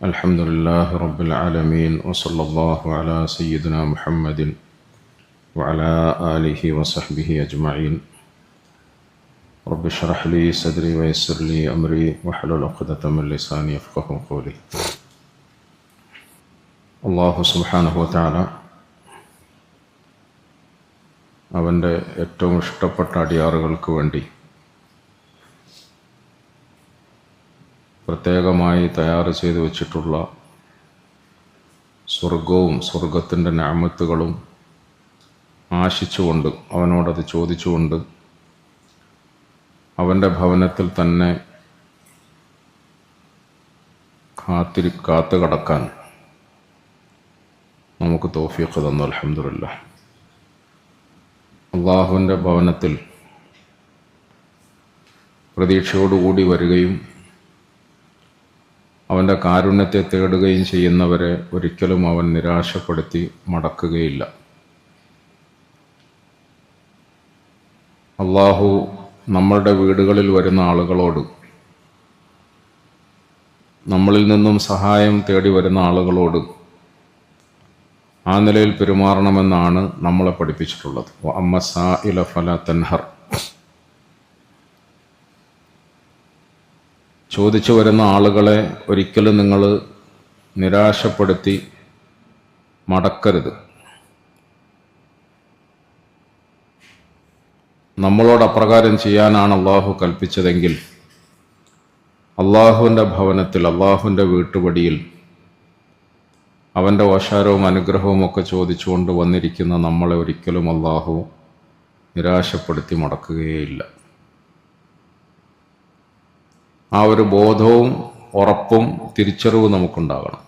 الحمد لله رب العالمين وصلى الله على سيدنا محمد وعلى آله وصحبه أجمعين. رب اشرح لي صدري ويسر لي أمري واحلل عقدة من لساني يفقهوا قولي. അല്ലാഹു സുബ്ഹാനഹു വതആല അവൻ്റെ ഏറ്റവും ഇഷ്ടപ്പെട്ട അടിയാറുകൾക്ക് വേണ്ടി പ്രത്യേകമായി തയ്യാർ ചെയ്തു വച്ചിട്ടുള്ള സ്വർഗവും സ്വർഗത്തിൻ്റെ നിഅമത്തുകളും ആശിച്ചുകൊണ്ട് അവനോടത് ചോദിച്ചുകൊണ്ട് അവൻ്റെ ഭവനത്തിൽ തന്നെ കാത്തു കടക്കാൻ നമുക്ക് തൗഫീഖ് തന്നു. അൽഹംദുലില്ലാഹ്. അള്ളാഹുവിൻ്റെ ഭവനത്തിൽ പ്രതീക്ഷയോടുകൂടി വരികയും അവൻ്റെ കാരുണ്യത്തെ തേടുകയും ചെയ്യുന്നവരെ ഒരിക്കലും അവൻ നിരാശപ്പെടുത്തി മടക്കുകയില്ല. അള്ളാഹു നമ്മളുടെ വീടുകളിൽ വരുന്ന ആളുകളോട്, നമ്മളിൽ നിന്നും സഹായം തേടി വരുന്ന ആളുകളോട് ആ നിലയിൽ പെരുമാറണമെന്നാണ് നമ്മളെ പഠിപ്പിച്ചിട്ടുള്ളത്. വഅമ്മ സാഇല ഫലാ തൻഹർ. ചോദിച്ചു വരുന്ന ആളുകളെ ഒരിക്കലും നിങ്ങൾ നിരാശപ്പെടുത്തി മടക്കരുത്. നമ്മളോട് അപ്രകാരം ചെയ്യാനാണ് അള്ളാഹു കൽപ്പിച്ചതെങ്കിൽ അള്ളാഹുവിൻ്റെ ഭവനത്തിൽ, അള്ളാഹുവിൻ്റെ വീട്ടുപടിയിൽ അവൻ്റെ ഓശാരവും അനുഗ്രഹവും ഒക്കെ ചോദിച്ചുകൊണ്ട് വന്നിരിക്കുന്ന നമ്മളെ ഒരിക്കലും അള്ളാഹു നിരാശപ്പെടുത്തി മടക്കുകയില്ല. ആ ഒരു ബോധവും ഉറപ്പും തിരിച്ചറിവും നമുക്കുണ്ടാകണം.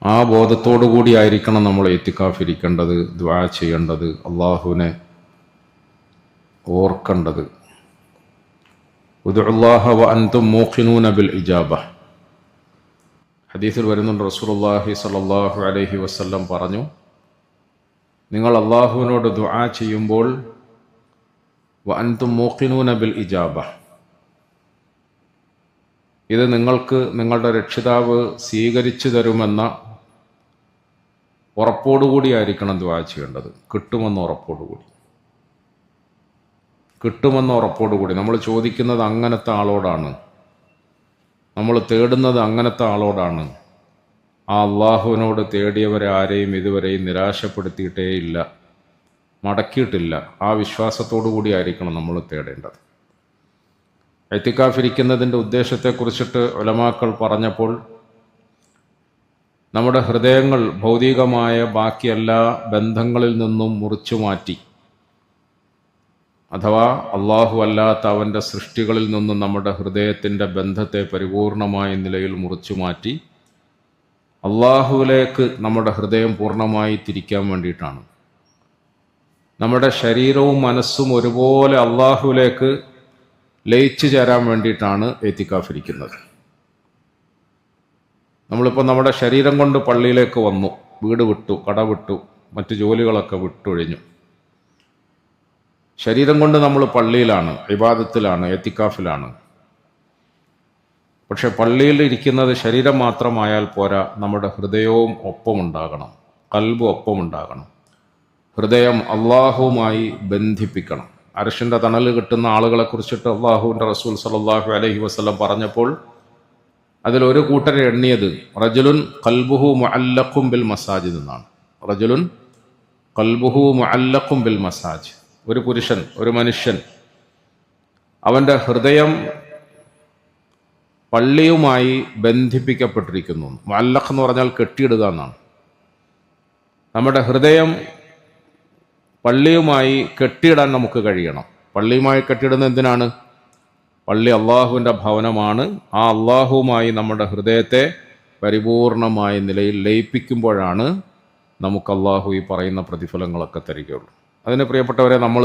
ആ ബോധത്തോടു കൂടിയായിരിക്കണം നമ്മൾ ഇത്തിക്കാഫിരിക്കേണ്ടത്, ദുആ ചെയ്യേണ്ടത്, അള്ളാഹുവിനെ ഓർക്കേണ്ടത്. ഉദ്ഉല്ലാഹ വഅൻതും മൂഖിനൂന ബിൽ ഇജാബ. ഹദീസിൽ വരുന്നുണ്ട്, റസൂലുള്ളാഹി സ്വല്ലല്ലാഹു അലൈഹി വസല്ലം പറഞ്ഞു, നിങ്ങൾ അള്ളാഹുവിനോട് ദുആ ചെയ്യുമ്പോൾ വഅൻതും മൂഖിനൂന ബിൽ ഇജാബ, ഇത് നിങ്ങൾക്ക് നിങ്ങളുടെ രക്ഷിതാവ് സ്വീകരിച്ചു തരുമെന്ന ഉറപ്പോടുകൂടിയായിരിക്കണം ദുആ ചെയ്യേണ്ടത്. കിട്ടുമെന്ന ഉറപ്പോടുകൂടി. നമ്മൾ ചോദിക്കുന്നത് അങ്ങനത്തെ ആളോടാണ്, നമ്മൾ തേടുന്നത് അങ്ങനത്തെ ആളോടാണ്. ആ അള്ളാഹുവിനോട് തേടിയവരെ ആരെയും ഇതുവരെയും നിരാശപ്പെടുത്തിയിട്ടേയില്ല, മടക്കിയിട്ടില്ല. ആ വിശ്വാസത്തോടു കൂടിയായിരിക്കണം നമ്മൾ തേടേണ്ടത്. ഇത്തിക്കാഫിരിക്കുന്നതിൻ്റെ ഉദ്ദേശത്തെക്കുറിച്ചിട്ട് ഉലമാക്കൾ പറഞ്ഞപ്പോൾ നമ്മുടെ ഹൃദയങ്ങൾ ഭൗതികമായ ബാക്കി എല്ലാ ബന്ധങ്ങളിൽ നിന്നും മുറിച്ചു മാറ്റി, അഥവാ അള്ളാഹു അല്ലാത്ത അവൻ്റെ സൃഷ്ടികളിൽ നിന്നും നമ്മുടെ ഹൃദയത്തിൻ്റെ ബന്ധത്തെ പരിപൂർണമായ നിലയിൽ മുറിച്ചു മാറ്റി അള്ളാഹുവിലേക്ക് നമ്മുടെ ഹൃദയം പൂർണ്ണമായി തിരിക്കാൻ വേണ്ടിയിട്ടാണ്. നമ്മുടെ ശരീരവും മനസ്സും ഒരുപോലെ അള്ളാഹുവിലേക്ക് ലയിച്ചു ചേരാൻ വേണ്ടിയിട്ടാണ് ഇത്തിക്കാഫിരിക്കുന്നത്. നമ്മളിപ്പോൾ നമ്മുടെ ശരീരം കൊണ്ട് പള്ളിയിലേക്ക് വന്നു, വീട് വിട്ടു, കട വിട്ടു, മറ്റു ജോലികളൊക്കെ വിട്ടൊഴിഞ്ഞു. ശരീരം കൊണ്ട് നമ്മൾ പള്ളിയിലാണ്, ഇബാദത്തിലാണ്, ഇത്തിക്കാഫിലാണ്. പക്ഷെ പള്ളിയിൽ ഇരിക്കുന്നത് ശരീരം മാത്രമായാൽ പോരാ, നമ്മുടെ ഹൃദയവും ഒപ്പമുണ്ടാകണം, ഖൽബ് ഒപ്പമുണ്ടാകണം. ഹൃദയം അള്ളാഹുവുമായി ബന്ധിപ്പിക്കണം. അർശിൻ്റെ തണൽ കിട്ടുന്ന ആളുകളെ കുറിച്ചിട്ട് അള്ളാഹുവിൻ്റെ റസൂൽ സല്ലല്ലാഹു അലൈഹി വസല്ലം പറഞ്ഞപ്പോൾ അതിലൊരു കൂട്ടരെ എണ്ണിയത് റജുലുൻ ഖൽബുഹു മുഅല്ലഖും ബിൽ മസാജിദ് എന്നാണ്. റജുലുൻ ഖൽബുഹു മുഅല്ലഖും ബിൽ മസാജിദ്. ഒരു പുരുഷൻ, ഒരു മനുഷ്യൻ, അവൻ്റെ ഹൃദയം പള്ളിയുമായി ബന്ധിപ്പിക്കപ്പെട്ടിരിക്കുന്നു. മുഅല്ലഖ് എന്ന് പറഞ്ഞാൽ കെട്ടിയിടുക എന്നാണ്. നമ്മുടെ ഹൃദയം പള്ളിയുമായി കെട്ടിയിടാൻ നമുക്ക് കഴിയണം. പള്ളിയുമായി കെട്ടിയിടുന്നത് എന്തിനാണ്? പള്ളി അള്ളാഹുവിൻ്റെ ഭവനമാണ്. ആ അള്ളാഹുവുമായി നമ്മുടെ ഹൃദയത്തെ പരിപൂർണമായ നിലയിൽ ലയിപ്പിക്കുമ്പോഴാണ് നമുക്ക് അള്ളാഹു ഈ പറയുന്ന പ്രതിഫലങ്ങളൊക്കെ തരികയുള്ളൂ. അതിന് പ്രിയപ്പെട്ടവരെ, നമ്മൾ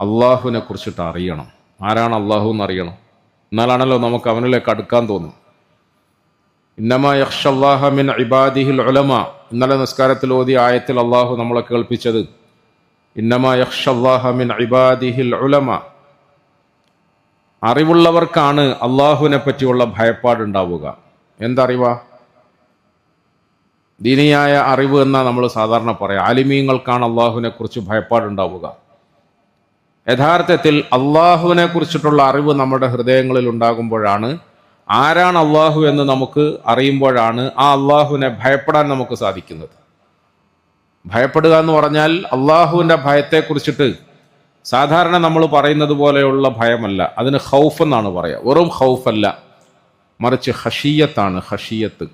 അള്ളാഹുവിനെ കുറിച്ചിട്ട് അറിയണം. ആരാണ് അള്ളാഹു എന്നറിയണം. എന്നാലാണല്ലോ നമുക്ക് അവനിലേക്ക് അടുക്കാൻ തോന്നും. ഇന്നമാ യഖ്ഷല്ലാഹ മിൻ ഇബാദിഹിൽ ഉലമ. ഇന്നലെ നിസ്കാരത്തിൽ ഓതിയ ആയത്തിൽ അള്ളാഹു നമ്മളെ കേൾപ്പിച്ചത് ഇന്നമാ യഖ്ഷല്ലാഹ മിൻ ഇബാദിഹിൽ ഉലമ. അറിവുള്ളവർക്കാണ് അള്ളാഹുവിനെ പറ്റിയുള്ള ഭയപ്പാടുണ്ടാവുക. എന്തറിവാ? ദീനിയായ അറിവ് എന്നാ നമ്മൾ സാധാരണ പറയാം. ആലിമീങ്ങൾക്കാണ് അള്ളാഹുവിനെ കുറിച്ച് ഭയപ്പാടുണ്ടാവുക. യഥാർത്ഥത്തിൽ അള്ളാഹുവിനെ കുറിച്ചിട്ടുള്ള അറിവ് നമ്മുടെ ഹൃദയങ്ങളിൽ ഉണ്ടാകുമ്പോഴാണ്, ആരാണ് അള്ളാഹു എന്ന് നമുക്ക് അറിയുമ്പോഴാണ് ആ അള്ളാഹുവിനെ ഭയപ്പെടാൻ നമുക്ക് സാധിക്കുന്നത്. ഭയപ്പെടുക എന്ന് പറഞ്ഞാൽ അള്ളാഹുവിൻ്റെ ഭയത്തെക്കുറിച്ചിട്ട് സാധാരണ നമ്മൾ പറയുന്നത് പോലെയുള്ള ഭയമല്ല. അതിന് ഖൗഫ് എന്നാണ് പറയുക. വെറും ഖൗഫല്ല, മറിച്ച് ഖശിയത്താണ്. ഖശിയത്ത്,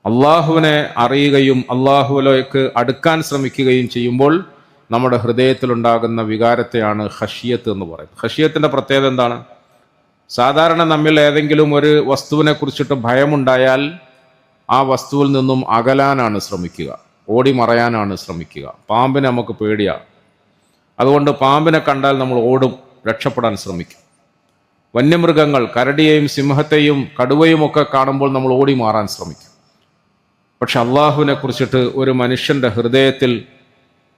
അള്ളാഹുവിനെ അറിയുകയും അള്ളാഹുവിലേക്ക് അടുക്കാൻ ശ്രമിക്കുകയും ചെയ്യുമ്പോൾ നമ്മുടെ ഹൃദയത്തിലുണ്ടാകുന്ന വികാരത്തെയാണ് ഖശിയത്ത് എന്ന് പറയുന്നത്. ഖശിയത്തിൻ്റെ പ്രത്യേകത എന്താണ്? സാധാരണ നമ്മിൽ ഏതെങ്കിലും ഒരു വസ്തുവിനെ കുറിച്ചിട്ട് ഭയമുണ്ടായാൽ ആ വസ്തുവിൽ നിന്നും അകലാനാണ് ശ്രമിക്കുക, ഓടി മറയാനാണ് ശ്രമിക്കുക. പാമ്പിനെ നമുക്ക് പേടിയാണ്, അതുകൊണ്ട് പാമ്പിനെ കണ്ടാൽ നമ്മൾ ഓടും, രക്ഷപ്പെടാൻ ശ്രമിക്കും. വന്യമൃഗങ്ങൾ, കരടിയെയും സിംഹത്തെയും കടുവയും ഒക്കെ കാണുമ്പോൾ നമ്മൾ ഓടി മാറാൻ ശ്രമിക്കും. പക്ഷെ അള്ളാഹുവിനെ കുറിച്ചിട്ട് ഒരു മനുഷ്യൻ്റെ ഹൃദയത്തിൽ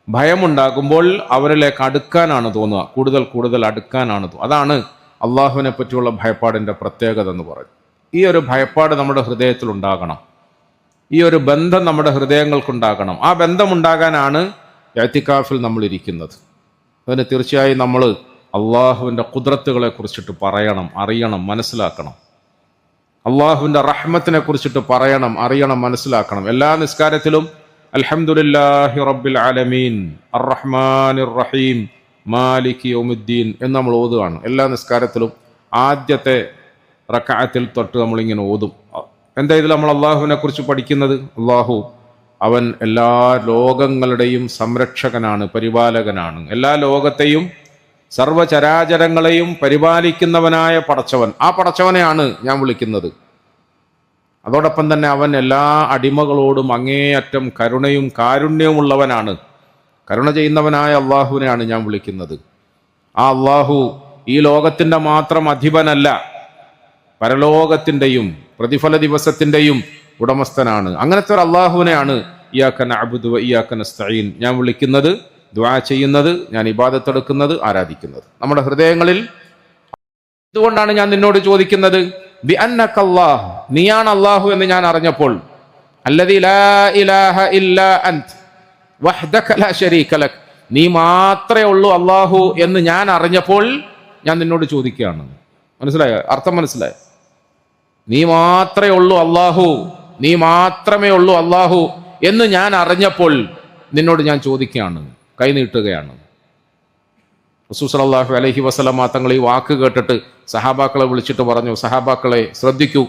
ഭയമുണ്ടാകുമ്പോൾ അവരിലേക്ക് അടുക്കാനാണ് തോന്നുക, കൂടുതൽ കൂടുതൽ അടുക്കാനാണ് തോന്നുക. അതാണ് അള്ളാഹുവിനെ പറ്റിയുള്ള ഭയപ്പാടിൻ്റെ പ്രത്യേകത എന്ന് പറയും. ഈ ഒരു ഭയപ്പാട് നമ്മുടെ ഹൃദയത്തിൽ ഉണ്ടാകണം. ഈ ഒരു ബന്ധം നമ്മുടെ ഹൃദയങ്ങൾക്കുണ്ടാകണം. ആ ബന്ധമുണ്ടാകാനാണ് ഇഅ്തികാഫിൽ നമ്മൾ ഇരിക്കുന്നത്. അതിന് തീർച്ചയായും നമ്മൾ അള്ളാഹുവിൻ്റെ ഖുദ്റത്തുകളെ കുറിച്ചിട്ട് പറയണം, അറിയണം, മനസ്സിലാക്കണം. അള്ളാഹുവിൻ്റെ റഹ്മത്തിനെ കുറിച്ചിട്ട് പറയണം, അറിയണം, മനസ്സിലാക്കണം. എല്ലാ നിസ്കാരത്തിലും അൽഹംദുലില്ലാഹി റബ്ബിൽ ആലമീൻ അർറഹ്മാനിർ റഹീം മാലികി യൗമിദ്ദീൻ എന്ന് നമ്മൾ ഓതുകയാണ്. എല്ലാ നിസ്കാരത്തിലും ആദ്യത്തെ റക്അത്തിൽ തൊട്ട് നമ്മളിങ്ങനെ ഓതും. എന്താ ഇതിൽ നമ്മൾ അള്ളാഹുവിനെ കുറിച്ച് പഠിക്കുന്നത്? അള്ളാഹു അവൻ എല്ലാ ലോകങ്ങളുടെയും സംരക്ഷകനാണ്, പരിപാലകനാണ്. എല്ലാ ലോകത്തെയും സർവചരാചരങ്ങളെയും പരിപാലിക്കുന്നവനായ പടച്ചവൻ, ആ പടച്ചവനെയാണ് ഞാൻ വിളിക്കുന്നത്. അതോടൊപ്പം തന്നെ അവൻ എല്ലാ അടിമകളോടും അങ്ങേയറ്റം കരുണയും കാരുണ്യവും ഉള്ളവനാണ്. കരുണ ചെയ്യുന്നവനായ അള്ളാഹുവിനെയാണ് ഞാൻ വിളിക്കുന്നത്. ആ അള്ളാഹു ഈ ലോകത്തിൻ്റെ മാത്രം അധിപനല്ല, പരലോകത്തിൻ്റെയും പ്രതിഫല ദിവസത്തിൻ്റെയും ഉടമസ്ഥനാണ്. അങ്ങനത്തെ ഒരു അള്ളാഹുവിനെയാണ് ഇയ്യാക നഅ്ബുദു വ ഇയ്യാക നസ്തഈൻ ഞാൻ വിളിക്കുന്നത്, ദുആ ചെയ്യുന്നത്, ഞാൻ ഇബാദത്ത് എടുക്കുന്നത്, ആരാധിക്കുന്നത്. നമ്മുടെ ഹൃദയങ്ങളിൽ ഇതുകൊണ്ടാണ് ഞാൻ നിന്നോട് ചോദിക്കുന്നത്, ബി അന്നക അല്ലാഹ്, നീയാണ് അള്ളാഹു എന്ന് ഞാൻ അറിഞ്ഞപ്പോൾ, അല്ലദീ ലാ ഇലാഹ ഇല്ലാ അൻത വഹ്ദക ലാ ശരീക ലക്, നീ മാത്രമേ ഉള്ളൂ അള്ളാഹു എന്ന് ഞാൻ അറിഞ്ഞപ്പോൾ ഞാൻ നിന്നോട് ചോദിക്കുകയാണ്. മനസ്സിലായോ? അർത്ഥം മനസ്സിലായോ? നീ മാത്രമേ ഉള്ളൂ അള്ളാഹു, നീ മാത്രമേ ഉള്ളൂ അള്ളാഹു എന്ന് ഞാൻ അറിഞ്ഞപ്പോൾ നിന്നോട് ഞാൻ ചോദിക്കുകയാണ്, കൈനീട്ടുകയാണ്. റസൂൽ സല്ലല്ലാഹു അലൈഹി വസല്ലമ തങ്ങൾ ഈ വാക്ക് കേട്ടിട്ട് സഹാബാക്കളെ വിളിച്ചിട്ട് പറഞ്ഞു, സഹാബാക്കളെ ശ്രദ്ധിക്കൂ,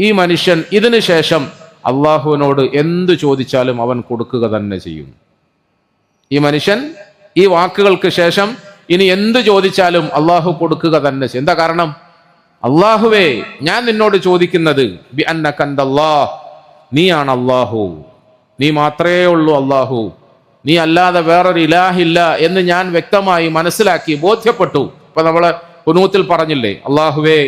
ഈ മനുഷ്യൻ ഇതിനു ശേഷം അള്ളാഹുവിനോട് എന്ത് ചോദിച്ചാലും അവൻ കൊടുക്കുക തന്നെ ചെയ്യും. ഈ മനുഷ്യൻ ഈ വാക്കുകൾക്ക് ശേഷം ഇനി എന്ത് ചോദിച്ചാലും അള്ളാഹു കൊടുക്കുക തന്നെ ചെയ്യും. എന്താ കാരണം? അള്ളാഹുവേ, ഞാൻ നിന്നോട് ചോദിക്കുന്നത് ബി അന്നക അൻതല്ലാഹ്, നീയാണ് അള്ളാഹു, നീ മാത്രമേ ഉള്ളൂ അള്ളാഹു, നീ അല്ലാതെ വേറൊരു ഇലാഹില്ല എന്ന് ഞാൻ വ്യക്തമായി മനസ്സിലാക്കി, ബോധ്യപ്പെട്ടു. ഇപ്പൊ നമ്മള് ഖുനൂത്തിൽ പറഞ്ഞില്ലേ, അള്ളാഹുവേ,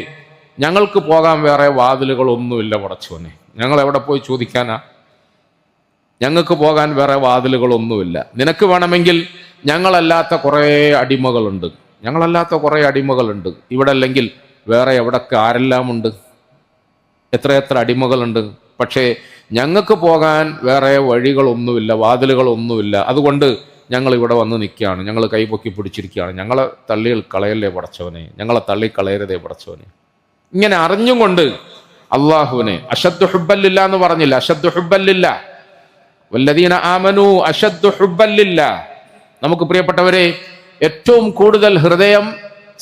ഞങ്ങൾക്ക് പോകാൻ വേറെ വാതിലുകളൊന്നുമില്ല പടച്ചോനെ, ഞങ്ങൾ എവിടെ പോയി ചോദിക്കാനാ? ഞങ്ങൾക്ക് പോകാൻ വേറെ വാതിലുകളൊന്നുമില്ല. നിനക്ക് വേണമെങ്കിൽ ഞങ്ങളല്ലാത്ത കുറേ അടിമകളുണ്ട്, ഇവിടെ അല്ലെങ്കിൽ വേറെ എവിടൊക്കെ ആരെല്ലാം ഉണ്ട്, എത്രയെത്ര അടിമകളുണ്ട്. പക്ഷേ ഞങ്ങൾക്ക് പോകാൻ വേറെ വഴികളൊന്നുമില്ല, വാതിലുകളൊന്നുമില്ല. അതുകൊണ്ട് ഞങ്ങൾ ഇവിടെ വന്ന് നിൽക്കുകയാണ്, ഞങ്ങൾ കൈപൊക്കി പിടിച്ചിരിക്കുകയാണ്. ഞങ്ങളെ തള്ളി കളയല്ലേ പടച്ചവനെ, ഞങ്ങളെ തള്ളി കളയരുതേ പടച്ചവനെ. ഇങ്ങനെ അറിഞ്ഞും കൊണ്ട് അള്ളാഹുവിനെ അശദ്ദു ഹുബ്ബല്ലില്ലാ എന്ന് പറഞ്ഞില്ല, അശദ്ദു ഹുബ്ബല്ലില്ലാ വല്ലദീന ആമനൂ അശദ്ദു ഹുബ്ബല്ലില്ലാ. നമുക്ക് പ്രിയപ്പെട്ടവരെ, ഏറ്റവും കൂടുതൽ ഹൃദയം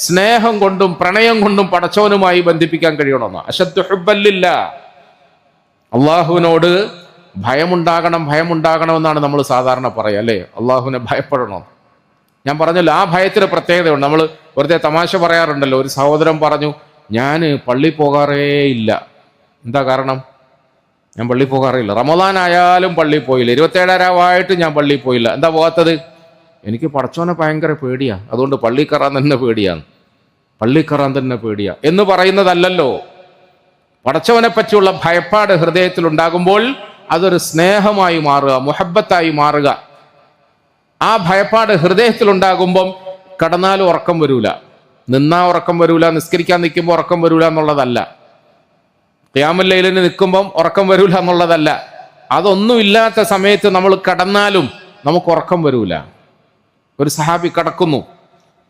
സ്നേഹം കൊണ്ടും പ്രണയം കൊണ്ടും പടച്ചവനുമായി ബന്ധിപ്പിക്കാൻ കഴിയണമെന്ന്. അശദ്ദു ഹുബ്ബല്ലില്ലാ, അള്ളാഹുവിനോട് ഭയമുണ്ടാകണമെന്നാണ് നമ്മൾ സാധാരണ പറയുക, അല്ലേ? അള്ളാഹുവിനെ ഭയപ്പെടണം. ഞാൻ പറഞ്ഞല്ലോ, ആ ഭയത്തിന് പ്രത്യേകതയുണ്ട്. നമ്മൾ വെറുതെ തമാശ പറയാറുണ്ടല്ലോ. ഒരു സഹോദരൻ പറഞ്ഞു, ഞാൻ പള്ളി പോകാറേ ഇല്ല. എന്താ കാരണം? ഞാൻ പള്ളി പോകാറില്ല, റമദാൻ ആയാലും പള്ളി പോയില്ല, 27 ഞാൻ പള്ളി പോയില്ല. എന്താ പോകാത്തത്? എനിക്ക് പടച്ചോനെ ഭയങ്കര പേടിയാ, അതുകൊണ്ട് പള്ളി കയറാൻ തന്നെ പേടിയാ എന്ന് പറയുന്നതല്ലല്ലോ. പടച്ചവനെ പറ്റിയുള്ള ഭയപ്പാട് ഹൃദയത്തിൽ ഉണ്ടാകുമ്പോൾ അതൊരു സ്നേഹമായി മാറുക, മുഹബ്ബത്തായി മാറുക. ആ ഭയപ്പാട് ഹൃദയത്തിൽ ഉണ്ടാകുമ്പം കടന്നാലും ഉറക്കം വരൂല, നിന്നാ ഉറക്കം വരൂല, നിസ്കരിക്കാൻ നിൽക്കുമ്പോൾ ഉറക്കം വരൂല എന്നുള്ളതല്ല, ഖിയാമുൽ ലൈലിന് നിൽക്കുമ്പം ഉറക്കം വരൂല എന്നുള്ളതല്ല. അതൊന്നുമില്ലാത്ത സമയത്ത് നമ്മൾ കടന്നാലും നമുക്ക് ഉറക്കം വരൂല. ഒരു സഹാബി കടക്കുന്നു,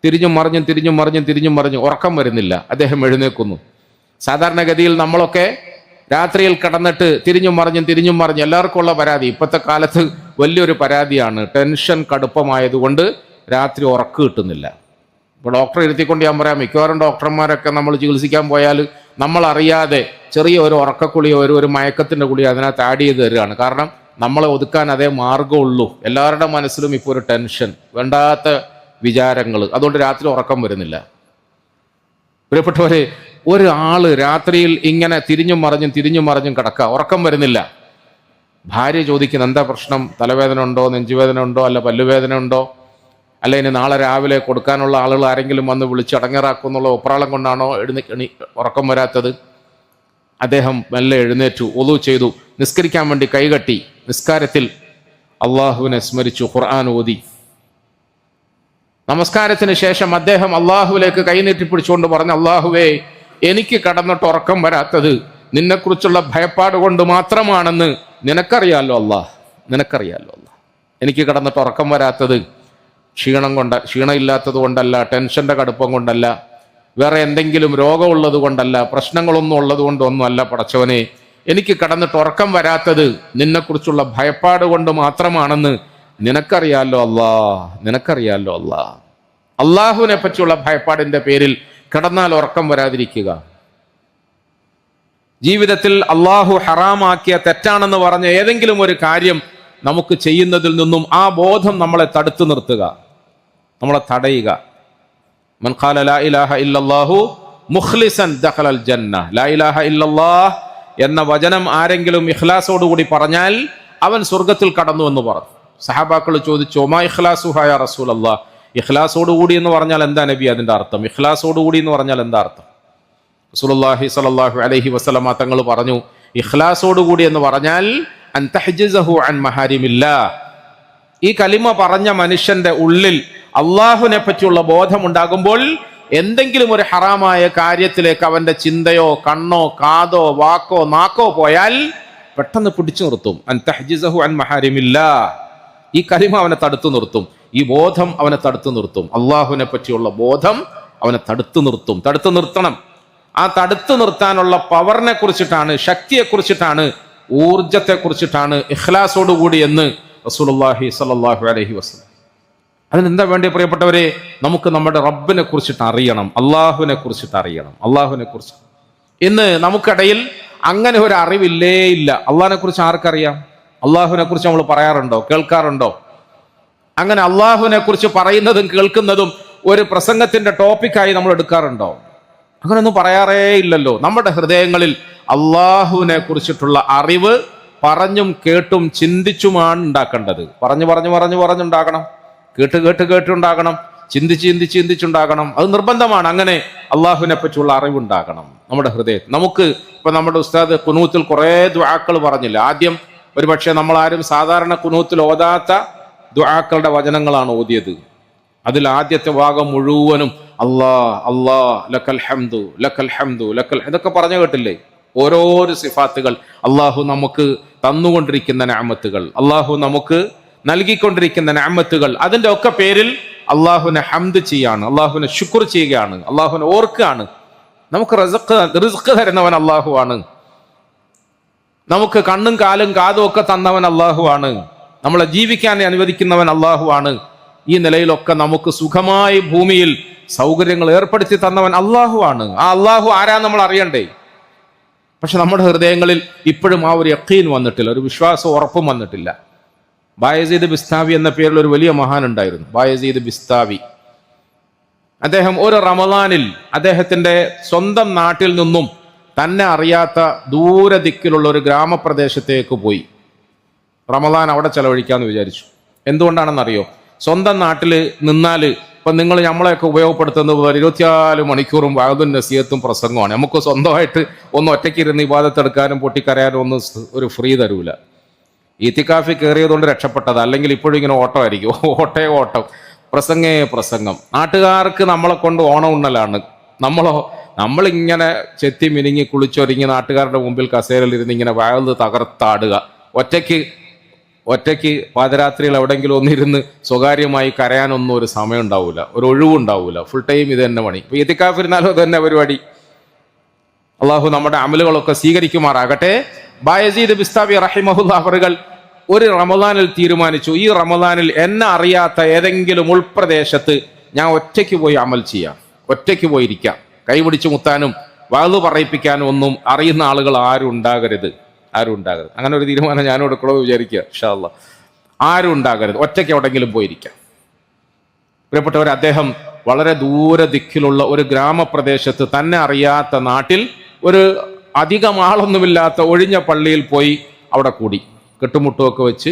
തിരിഞ്ഞും മറിഞ്ഞും ഉറക്കം വരുന്നില്ല. അദ്ദേഹം എഴുന്നേക്കുന്നു. സാധാരണഗതിയിൽ നമ്മളൊക്കെ രാത്രിയിൽ കടന്നിട്ട് തിരിഞ്ഞും മറിഞ്ഞും എല്ലാവർക്കും ഉള്ള പരാതി, ഇപ്പോഴത്തെ കാലത്ത് വലിയൊരു പരാതിയാണ്, ടെൻഷൻ കടുപ്പമായതുകൊണ്ട് രാത്രി ഉറക്കം കിട്ടുന്നില്ല. ഇപ്പോൾ ഡോക്ടറെ ഇരുത്തിക്കൊണ്ട് ഞാൻ പറയാം, മിക്കവാറും ഡോക്ടർമാരൊക്കെ നമ്മൾ ചികിത്സിക്കാൻ പോയാൽ നമ്മളറിയാതെ ചെറിയ ഒരു ഉറക്കക്കുളിയോ ഒരു മയക്കത്തിൻ്റെ ഗുളിയോ അതിനകത്ത് ആഡ് ചെയ്ത് തരികയാണ്. കാരണം നമ്മളെ ഒതുക്കാൻ അതേ മാർഗമുള്ളൂ. എല്ലാവരുടെ മനസ്സിലും ഇപ്പോൾ ഒരു ടെൻഷൻ, വേണ്ടാത്ത വിചാരങ്ങൾ, അതുകൊണ്ട് രാത്രി ഉറക്കം വരുന്നില്ല. പ്രിയപ്പെട്ടവരെ, ഒരാള് രാത്രിയിൽ ഇങ്ങനെ തിരിഞ്ഞും മറിഞ്ഞും കിടക്കുക, ഉറക്കം വരുന്നില്ല. ഭാര്യ ചോദിക്കുന്നു, എന്താ പ്രശ്നം? തലവേദന ഉണ്ടോ, നെഞ്ചുവേദന ഉണ്ടോ, അല്ല പല്ലുവേദന ഉണ്ടോ, അല്ല ഇനി നാളെ രാവിലെ കൊടുക്കാനുള്ള ആളുകൾ ആരെങ്കിലും വന്ന് വിളിച്ച് അടങ്ങേറാക്കുന്നുള്ള ഒപ്രാളം കൊണ്ടാണോ ഉറക്കം വരാത്തത്? അദ്ദേഹം മെല്ലെ എഴുന്നേറ്റു, ഒളു ചെയ്തു, നിസ്കരിക്കാൻ വേണ്ടി കൈകട്ടി. നിസ്കാരത്തിൽ അള്ളാഹുവിനെ സ്മരിച്ചു, ഖുർആൻ ഓതി. നമസ്കാരത്തിന് ശേഷം അദ്ദേഹം അള്ളാഹുവിലേക്ക് കൈനീട്ടിപ്പിടിച്ചുകൊണ്ട് പറഞ്ഞു, അള്ളാഹുവേ, എനിക്ക് കടന്നിട്ട് ഉറക്കം വരാത്തത് നിന്നെക്കുറിച്ചുള്ള ഭയപ്പാട് കൊണ്ട് മാത്രമാണെന്ന് നിനക്കറിയാലോ അല്ലാഹ്, നിനക്കറിയാലോ അല്ലാഹ്. എനിക്ക് കടന്നിട്ട് ഉറക്കം വരാത്തത് ക്ഷീണമില്ലാത്തത് കൊണ്ടല്ല, ടെൻഷന്റെ കടുപ്പം കൊണ്ടല്ല, വേറെ എന്തെങ്കിലും രോഗമുള്ളത് കൊണ്ടല്ല, പ്രശ്നങ്ങളൊന്നും ഉള്ളത് കൊണ്ടൊന്നും അല്ല പടച്ചവനെ. എനിക്ക് കടന്നിട്ട് ഉറക്കം വരാത്തത് നിന്നെക്കുറിച്ചുള്ള ഭയപ്പാട് കൊണ്ട് മാത്രമാണെന്ന് നിനക്കറിയാലോ അല്ലാഹ്, നിനക്കറിയാലോ അല്ലാഹ്. അള്ളാഹുവിനെ പറ്റിയുള്ള ഭയപ്പാടിന്റെ പേരിൽ കിടന്നാൽ ഉറക്കം വരാതിരിക്കുക. ജീവിതത്തിൽ അള്ളാഹു ഹറാമാക്കിയ തെറ്റാണെന്ന് പറഞ്ഞ ഏതെങ്കിലും ഒരു കാര്യം നമുക്ക് ചെയ്യുന്നതിൽ നിന്നും ആ ബോധം നമ്മളെ തടുത്തു നിർത്തുക, നമ്മളെ തടയുക. മൻ ഖാല ലാ ഇലാഹ ഇല്ലല്ലാഹു മുഖ്ലിസൻ ദഖലൽ ജന്ന. ലാ ഇലാഹ ഇല്ലല്ലാഹ് എന്ന വചനം ആരെങ്കിലും ഇഖ്ലാസോടുകൂടി പറഞ്ഞാൽ അവൻ സ്വർഗത്തിൽ കടന്നു എന്ന് പറഞ്ഞു. സഹാബാക്കൾ ചോദിച്ചു, ഒമാ ഇഖ്ലാസുഹാ യാ റസൂലല്ലാഹ്, ഇഖ്ലാസോടുകൂടി എന്ന് പറഞ്ഞാൽ എന്താ നബി അതിന്റെ അർത്ഥം? ഇഖ്ലാസോടുകൂടി എന്ന് പറഞ്ഞാൽ എന്താ അർത്ഥം? റസൂലുള്ളാഹി സ്വല്ലല്ലാഹു അലൈഹി വസല്ലമ തങ്ങൾ പറഞ്ഞു, ഇഖ്ലാസോടുകൂടി എന്ന് പറഞ്ഞാൽ അൻ തഹ്ജിസഹു അൻ മഹാരിമില്ലാഹ്. ഈ കലിമ പറഞ്ഞ മനുഷ്യന്റെ ഉള്ളിൽ അള്ളാഹുവിനെ പറ്റിയുള്ള ബോധമുണ്ടാകുമ്പോൾ എന്തെങ്കിലും ഒരു ഹറാമായ കാര്യത്തിലേക്ക് അവന്റെ ചിന്തയോ കണ്ണോ കാതോ വാക്കോ നാക്കോ പോയാൽ പെട്ടെന്ന് പിടിച്ചു നിർത്തും. അൻ തഹ്ജിസഹു അൻ മഹാരിമില്ലാഹ്. ഈ കലിമ അവനെ തടുത്തു നിർത്തും, ഈ ബോധം അവനെ തടുത്തു നിർത്തും. അള്ളാഹുവിനെ പറ്റിയുള്ള ബോധം അവനെ തടുത്തു നിർത്തും. തടുത്തു നിർത്തണം. ആ തടുത്തു നിർത്താനുള്ള പവറിനെ കുറിച്ചിട്ടാണ്, ശക്തിയെ കുറിച്ചിട്ടാണ്, ഊർജത്തെ കുറിച്ചിട്ടാണ് ഇഖ്ലാസോടുകൂടി എന്ന് റസൂലുള്ളാഹി സ്വല്ലല്ലാഹു അലൈഹി വസല്ലം. അതിനെന്താ വേണ്ടി പ്രിയപ്പെട്ടവരെ? നമുക്ക് നമ്മുടെ റബ്ബിനെ കുറിച്ചിട്ട് അറിയണം, അള്ളാഹുവിനെ കുറിച്ചിട്ട് അറിയണം, അള്ളാഹുവിനെ കുറിച്ച്. ഇന്ന് നമുക്കിടയിൽ അങ്ങനെ ഒരു അറിവില്ലേ ഇല്ല. അള്ളാഹിനെ കുറിച്ച് ആർക്കറിയാം? അള്ളാഹുവിനെ കുറിച്ച് നമ്മൾ പറയാറുണ്ടോ, കേൾക്കാറുണ്ടോ? അങ്ങനെ അള്ളാഹുവിനെ കുറിച്ച് പറയുന്നതും കേൾക്കുന്നതും ഒരു പ്രസംഗത്തിന്റെ ടോപ്പിക്കായി നമ്മൾ എടുക്കാറുണ്ടോ? അങ്ങനെയൊന്നും പറയാറേ ഇല്ലല്ലോ. നമ്മുടെ ഹൃദയങ്ങളിൽ അള്ളാഹുവിനെ കുറിച്ചിട്ടുള്ള അറിവ് പറഞ്ഞും കേട്ടും ചിന്തിച്ചുമാണ് ഉണ്ടാക്കേണ്ടത്. പറഞ്ഞുണ്ടാകണം, കേട്ടുണ്ടാകണം, ചിന്തിച്ചുണ്ടാകണം. അത് നിർബന്ധമാണ്. അങ്ങനെ അള്ളാഹുവിനെ പറ്റിയുള്ള അറിവുണ്ടാകണം നമ്മുടെ ഹൃദയത്തിൽ. നമുക്ക് ഇപ്പൊ നമ്മുടെ ഉസ്താദ് ഖുനൂത്തിൽ കുറേ ദുആക്കൾ പറഞ്ഞില്ല. ആദ്യം ഒരുപക്ഷെ നമ്മളാരും സാധാരണ ഖുനൂത്തിൽ ഓതാത്ത ദുആക്കളുടെ വചനങ്ങളാണ് ഓതിയത്. അതിൽ ആദ്യത്തെ ഭാഗം മുഴുവനും അല്ലാ ലക്കൽ ഹംദു ലക്കൽ ഹംദു ലക്കൽ, ഇതൊക്കെ പറഞ്ഞു കേട്ടില്ലേ? ഓരോരോ സിഫാത്തുകൾ, അള്ളാഹു നമുക്ക് തന്നുകൊണ്ടിരിക്കുന്ന നിഅമത്തുകൾ, അള്ളാഹു നമുക്ക് നൽകിക്കൊണ്ടിരിക്കുന്ന നിഅമത്തുകൾ, അതിന്റെ ഒക്കെ പേരിൽ അള്ളാഹുവിനെ ഹംദ് ചെയ്യാണ്, അള്ളാഹുവിനെ ശുക്ർ ചെയ്യുകയാണ്, അള്ളാഹുവിനെ ഓർക്കുകയാണ്. നമുക്ക് റിസ്ക് തരുന്നവൻ അള്ളാഹുവാണ്. നമുക്ക് കണ്ണും കാലും കാതും ഒക്കെ തന്നവൻ അള്ളാഹുവാണ്. നമ്മളെ ജീവിക്കാൻ അനുവദിക്കുന്നവൻ അള്ളാഹുവാണ്. ഈ നിലയിലൊക്കെ നമുക്ക് സുഖമായി ഭൂമിയിൽ സൗകര്യങ്ങൾ ഏർപ്പെടുത്തി തന്നവൻ അള്ളാഹുവാണ്. ആ അള്ളാഹു ആരാ നമ്മൾ അറിയണ്ടേ? പക്ഷെ നമ്മുടെ ഹൃദയങ്ങളിൽ ഇപ്പോഴും ആ ഒരു യഖീൻ വന്നിട്ടില്ല, ഒരു വിശ്വാസം ഉറപ്പും വന്നിട്ടില്ല. ബായസീദ് ബിസ്താവി എന്ന പേരിൽ ഒരു വലിയ മഹാൻ ഉണ്ടായിരുന്നു, ബായസീദ് ബിസ്താവി. അദ്ദേഹം ഒരു റമദാനിൽ അദ്ദേഹത്തിന്റെ സ്വന്തം നാട്ടിൽ നിന്നും തന്നെ അറിയാത്ത ദൂരെ ദിക്കിലുള്ള ഒരു ഗ്രാമപ്രദേശത്തേക്ക് പോയി. റമദാൻ അവിടെ ചെലവഴിക്കാന്ന് വിചാരിച്ചു. എന്തുകൊണ്ടാണെന്നറിയോ? സ്വന്തം നാട്ടിൽ നിന്നാല് ഇപ്പൊ നിങ്ങൾ നമ്മളെയൊക്കെ ഉപയോഗപ്പെടുത്തുന്നത് 24 മണിക്കൂറും വഅദും നസീഹത്തും പ്രസംഗമാണ്. നമുക്ക് സ്വന്തമായിട്ട് ഒന്ന് ഒറ്റയ്ക്കിരുന്ന് ഇബാദത്തെടുക്കാനും പൊട്ടിക്കരയാനും ഒന്നും ഒരു ഫ്രീ തരൂല. ഈത്തിക്കാഫി കയറിയതുകൊണ്ട് രക്ഷപ്പെട്ടത്, അല്ലെങ്കിൽ ഇപ്പോഴും ഇങ്ങനെ ഓട്ടമായിരിക്കും, ഓട്ടം. പ്രസംഗം. നാട്ടുകാർക്ക് നമ്മളെ കൊണ്ട് ഓണം ഉണ്ണലാണ്. നമ്മളിങ്ങനെ ചെത്തി മിനുങ്ങി കുളിച്ചൊരുങ്ങി നാട്ടുകാരുടെ മുമ്പിൽ കസേരയിലിരുന്ന് ഇങ്ങനെ വയല് തകർത്താടുക. ഒറ്റയ്ക്ക് പാതിരാത്രിയിൽ എവിടെയെങ്കിലും ഒന്നിരുന്ന് സ്വകാര്യമായി കരയാനൊന്നും ഒരു സമയം ഉണ്ടാവില്ല, ഒരു ഒഴിവുണ്ടാവില്ല. ഫുൾ ടൈം ഇത് തന്നെ പണി. ഇപ്പൊ ഇത്തിക്കാഫിരുന്നാലും അത് തന്നെ പരിപാടി. അള്ളാഹു നമ്മുടെ അമലുകളൊക്കെ സ്വീകരിക്കുമാറാകട്ടെ. ബയസീദ് ബിസ്താബി റഹിമഹുല്ലാഹ് അവറുകൾ ഒരു റമദാനിൽ തീരുമാനിച്ചു, ഈ റമദാനിൽ എന്നെ അറിയാത്ത ഏതെങ്കിലും ഉൾപ്രദേശത്ത് ഞാൻ ഒറ്റയ്ക്ക് പോയി അമൽ ചെയ്യാം, ഒറ്റയ്ക്ക് പോയിരിക്കാം. കൈപിടിച്ച് മുത്താനും വാത് പറയിപ്പിക്കാനും ഒന്നും അറിയുന്ന ആളുകൾ ആരും ഉണ്ടാകരുത്. അങ്ങനെ ഒരു തീരുമാനം ഞാനും എടുക്കണോ വിചാരിക്കുക. ഇൻഷാ അല്ലാഹ് ആരും ഉണ്ടാകരുത്, ഒറ്റയ്ക്ക് എവിടെങ്കിലും പോയിരിക്കാം. പ്രിയപ്പെട്ടവർ, അദ്ദേഹം വളരെ ദൂര ദിക്കിലുള്ള ഒരു ഗ്രാമപ്രദേശത്ത് തന്നെ അറിയാത്ത നാട്ടിൽ ഒരു അധികം ആളൊന്നുമില്ലാത്ത ഒഴിഞ്ഞ പള്ളിയിൽ പോയി അവിടെ കൂടി കെട്ടുമുട്ടുമൊക്കെ വെച്ച്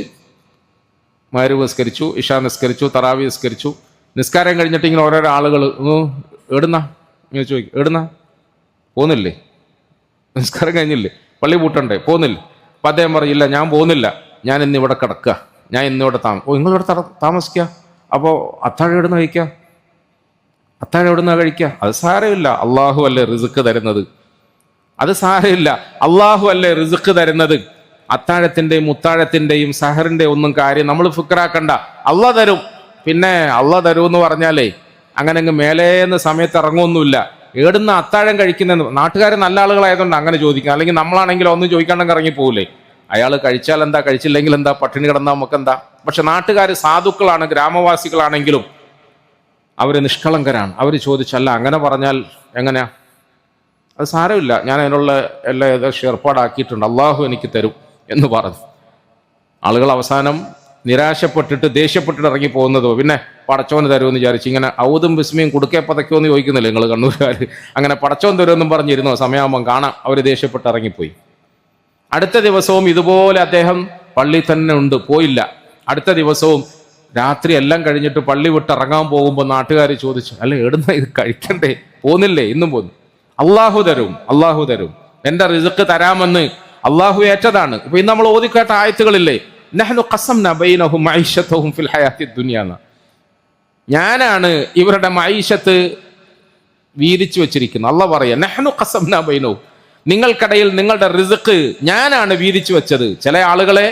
മഗ്‌രിബ് നിസ്കരിച്ചു, ഇശാ നിസ്കരിച്ചു, തറാവി നിസ്കരിച്ചു. നിസ്കാരം കഴിഞ്ഞിട്ട് ഇങ്ങനെ ഓരോരോ ആളുകൾ എവിടുന്നാ ഇങ്ങനെ ചോദിക്കും, എവിടുന്നാ പോകുന്നില്ലേ, നിസ്കാരം കഴിഞ്ഞില്ലേ, പള്ളി പൂട്ടണ്ടേ, പോകുന്നില്ല. അപ്പം അദ്ദേഹം പറയില്ല, ഞാൻ പോകുന്നില്ല, ഞാൻ ഇന്നിവിടെ കിടക്കുക, ഞാൻ ഇന്നിവിടെ നിങ്ങളിവിടെ താമസിക്കുക. അപ്പോൾ അത്താഴം എവിടുന്ന കഴിക്കുക, അത്താഴം എവിടുന്ന കഴിക്കുക? അത് സാരമില്ല, അള്ളാഹു അല്ലേ റിസ്ക് തരുന്നത്. അത് സാരമില്ല, അള്ളാഹു അല്ലേ റിസ്ക് തരുന്നത്. അത്താഴത്തിന്റെയും മുത്താഴത്തിന്റെയും സഹറിന്റെയും ഒന്നും കാര്യം നമ്മൾ ഫിക്രാക്കണ്ട. അള്ളാഹ് തരും. പിന്നെ അള്ളാഹ് തരും എന്ന് പറഞ്ഞാലേ അങ്ങനെ അങ്ങ് മേലേന്ന് സമയത്ത് ഇറങ്ങുമൊന്നുമില്ല. ഏടുന്ന അത്താഴം കഴിക്കുന്ന നാട്ടുകാർ നല്ല ആളുകളായതുകൊണ്ട് അങ്ങനെ ചോദിക്കാം. അല്ലെങ്കിൽ നമ്മളാണെങ്കിലും ഒന്നും ചോദിക്കാണ്ടെങ്കിൽ ഇറങ്ങിപ്പോകൂലേ. അയാൾ കഴിച്ചാൽ എന്താ, കഴിച്ചില്ലെങ്കിൽ എന്താ, പട്ടിണി കിടന്നാൽ നമുക്കെന്താ. പക്ഷെ നാട്ടുകാർ സാധുക്കളാണ്, ഗ്രാമവാസികളാണെങ്കിലും അവർ നിഷ്കളങ്കരാണ്. അവർ ചോദിച്ചല്ല അങ്ങനെ പറഞ്ഞാൽ എങ്ങനെയാ? അത് സാരമില്ല, ഞാൻ അതിനുള്ള എല്ലാ ഏകദേശം ഏർപ്പാടാക്കിയിട്ടുണ്ട്, അള്ളാഹു എനിക്ക് തരും എന്ന് പറഞ്ഞു. ആളുകൾ അവസാനം നിരാശപ്പെട്ടിട്ട് ദേഷ്യപ്പെട്ടിട്ട് ഇറങ്ങി പോകുന്നതോ പിന്നെ പടച്ചോന് തരുമെന്ന് വിചാരിച്ചു ഇങ്ങനെ ഔതും വിസ്മയും കുടുക്കേ പതയ്ക്കുമെന്ന് ചോദിക്കുന്നില്ല നിങ്ങൾ കണ്ണൂരുകാർ. അങ്ങനെ പടച്ചോൻ തരുമെന്നും പറഞ്ഞിരുന്നോ, സമയമാകുമ്പം കാണാം അവർ ദേഷ്യപ്പെട്ട് ഇറങ്ങിപ്പോയി. അടുത്ത ദിവസവും ഇതുപോലെ അദ്ദേഹം പള്ളി തന്നെ ഉണ്ട്, പോയില്ല. അടുത്ത ദിവസവും രാത്രി എല്ലാം കഴിഞ്ഞിട്ട് പള്ളി വിട്ട് ഇറങ്ങാൻ പോകുമ്പോൾ നാട്ടുകാർ ചോദിച്ചു, അല്ല എവിടുന്ന ഇത് കഴിക്കണ്ടേ, പോന്നില്ലേ? ഇന്നും പോന്നു. അള്ളാഹു തരും, എന്റെ റിസ്ക് തരാമെന്ന് അള്ളാഹു ഏറ്റതാണ്. ഇപ്പൊ ഇന്ന് നമ്മൾ ഓതിക്കേട്ട ആയത്തുകളില്ലേ, നഹ്നു ഖസംനാ ബൈനഹും മഈശതഹും ഫിൽ ഹയാത്തി ദുനിയ, ഞാനാണ് ഇവരുടെ മഈശത്ത് വീതിച്ചു വെച്ചിരിക്കുന്നത്. അള്ളാഹ് പറയാ, നഹ്നു ഖസംനാ ബൈനഹും, നിങ്ങൾക്കിടയിൽ നിങ്ങളുടെ റിസ്ക് ഞാനാണ് വീതിച്ചു വെച്ചത്. ചില ആളുകളെ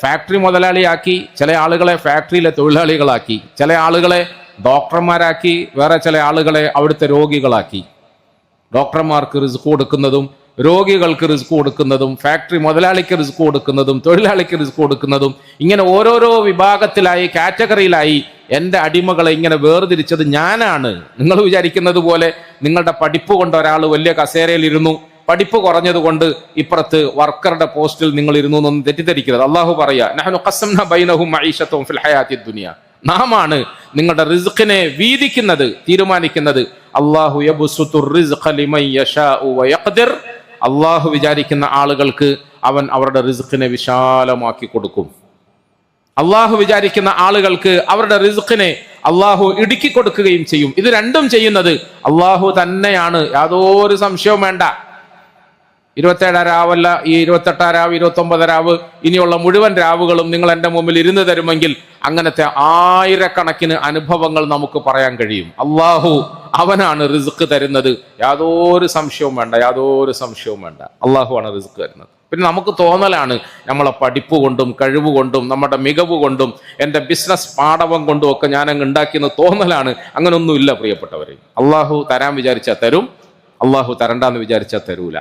ഫാക്ടറി മുതലാളിയാക്കി, ചില ആളുകളെ ഫാക്ടറിയിലെ തൊഴിലാളികളാക്കി, ചില ആളുകളെ ഡോക്ടർമാരാക്കി, വേറെ ചില ആളുകളെ അവിടുത്തെ രോഗികളാക്കി. ഡോക്ടർമാർക്ക് റിസ്ക് കൊടുക്കുന്നതും രോഗികൾക്ക് റിസ്ക് കൊടുക്കുന്നതും ഫാക്ടറി മുതലാളിക്ക് റിസ്ക് കൊടുക്കുന്നതും തൊഴിലാളിക്ക് റിസ്ക് കൊടുക്കുന്നതും ഇങ്ങനെ ഓരോരോ വിഭാഗത്തിലായി, കാറ്റഗറിയിലായി എൻ്റെ അടിമകളെ ഇങ്ങനെ വേർതിരിച്ചത് ഞാനാണ്. നിങ്ങൾ വിചാരിക്കുന്നത് പോലെ നിങ്ങളുടെ പഠിപ്പ് കൊണ്ട് ഒരാൾ വലിയ കസേരയിൽ ഇരുന്നു, പഠിപ്പ് കുറഞ്ഞത് കൊണ്ട് ഇപ്പുറത്ത് വർക്കറുടെ പോസ്റ്റിൽ നിങ്ങൾ ഇരുന്നു എന്നൊന്നും തെറ്റിദ്ധരിക്കരുത്. അള്ളാഹു പറയാ, നഹ്നു ഖസംനാ ബൈനഹും മഈശതഹും ഫിൽ ഹയാത്തി ദുനിയ, നാമാണ് നിങ്ങളുടെ റിസ്കിനെ വീതിക്കുന്നത്, തീരുമാനിക്കുന്നത്. അല്ലാഹു യബ്സുത്തുർ റിസ്ഖ ലിമൻ യശാഉ വയഖ്ദിർ, അള്ളാഹു വിചാരിക്കുന്ന ആളുകൾക്ക് അവൻ അവരുടെ റിസ്കിനെ വിശാലമാക്കി കൊടുക്കും. അള്ളാഹു വിചാരിക്കുന്ന ആളുകൾക്ക് അവരുടെ റിസ്കിനെ അള്ളാഹു ഇടുക്കി കൊടുക്കുകയും ചെയ്യും. ഇത് രണ്ടും ചെയ്യുന്നത് അള്ളാഹു തന്നെയാണ്, യാതൊരു സംശയവും വേണ്ട. 27 രാവല്ല, ഈ 28 രാവ്, 29 രാവ്, ഇനിയുള്ള മുഴുവൻ രാവുകളും നിങ്ങൾ എൻ്റെ മുമ്പിൽ ഇരുന്ന് തരുമെങ്കിൽ അങ്ങനത്തെ ആയിരക്കണക്കിന് അനുഭവങ്ങൾ നമുക്ക് പറയാൻ കഴിയും. അള്ളാഹു അവനാണ് റിസ്ക് തരുന്നത്, യാതൊരു സംശയവും വേണ്ട. അള്ളാഹു ആണ് റിസ്ക് തരുന്നത്. പിന്നെ നമുക്ക് തോന്നലാണ് നമ്മളെ പഠിപ്പ് കൊണ്ടും കഴിവ് കൊണ്ടും നമ്മുടെ മികവ് കൊണ്ടും എൻ്റെ ബിസിനസ് പാടവം കൊണ്ടും ഒക്കെ ഞാൻ അങ്ങ് ഉണ്ടാക്കിയെന്ന് തോന്നലാണ്. അങ്ങനൊന്നുമില്ല പ്രിയപ്പെട്ടവരെ. അള്ളാഹു തരാൻ വിചാരിച്ചാൽ തരും, അള്ളാഹു തരണ്ടെന്ന് വിചാരിച്ചാൽ തരൂല.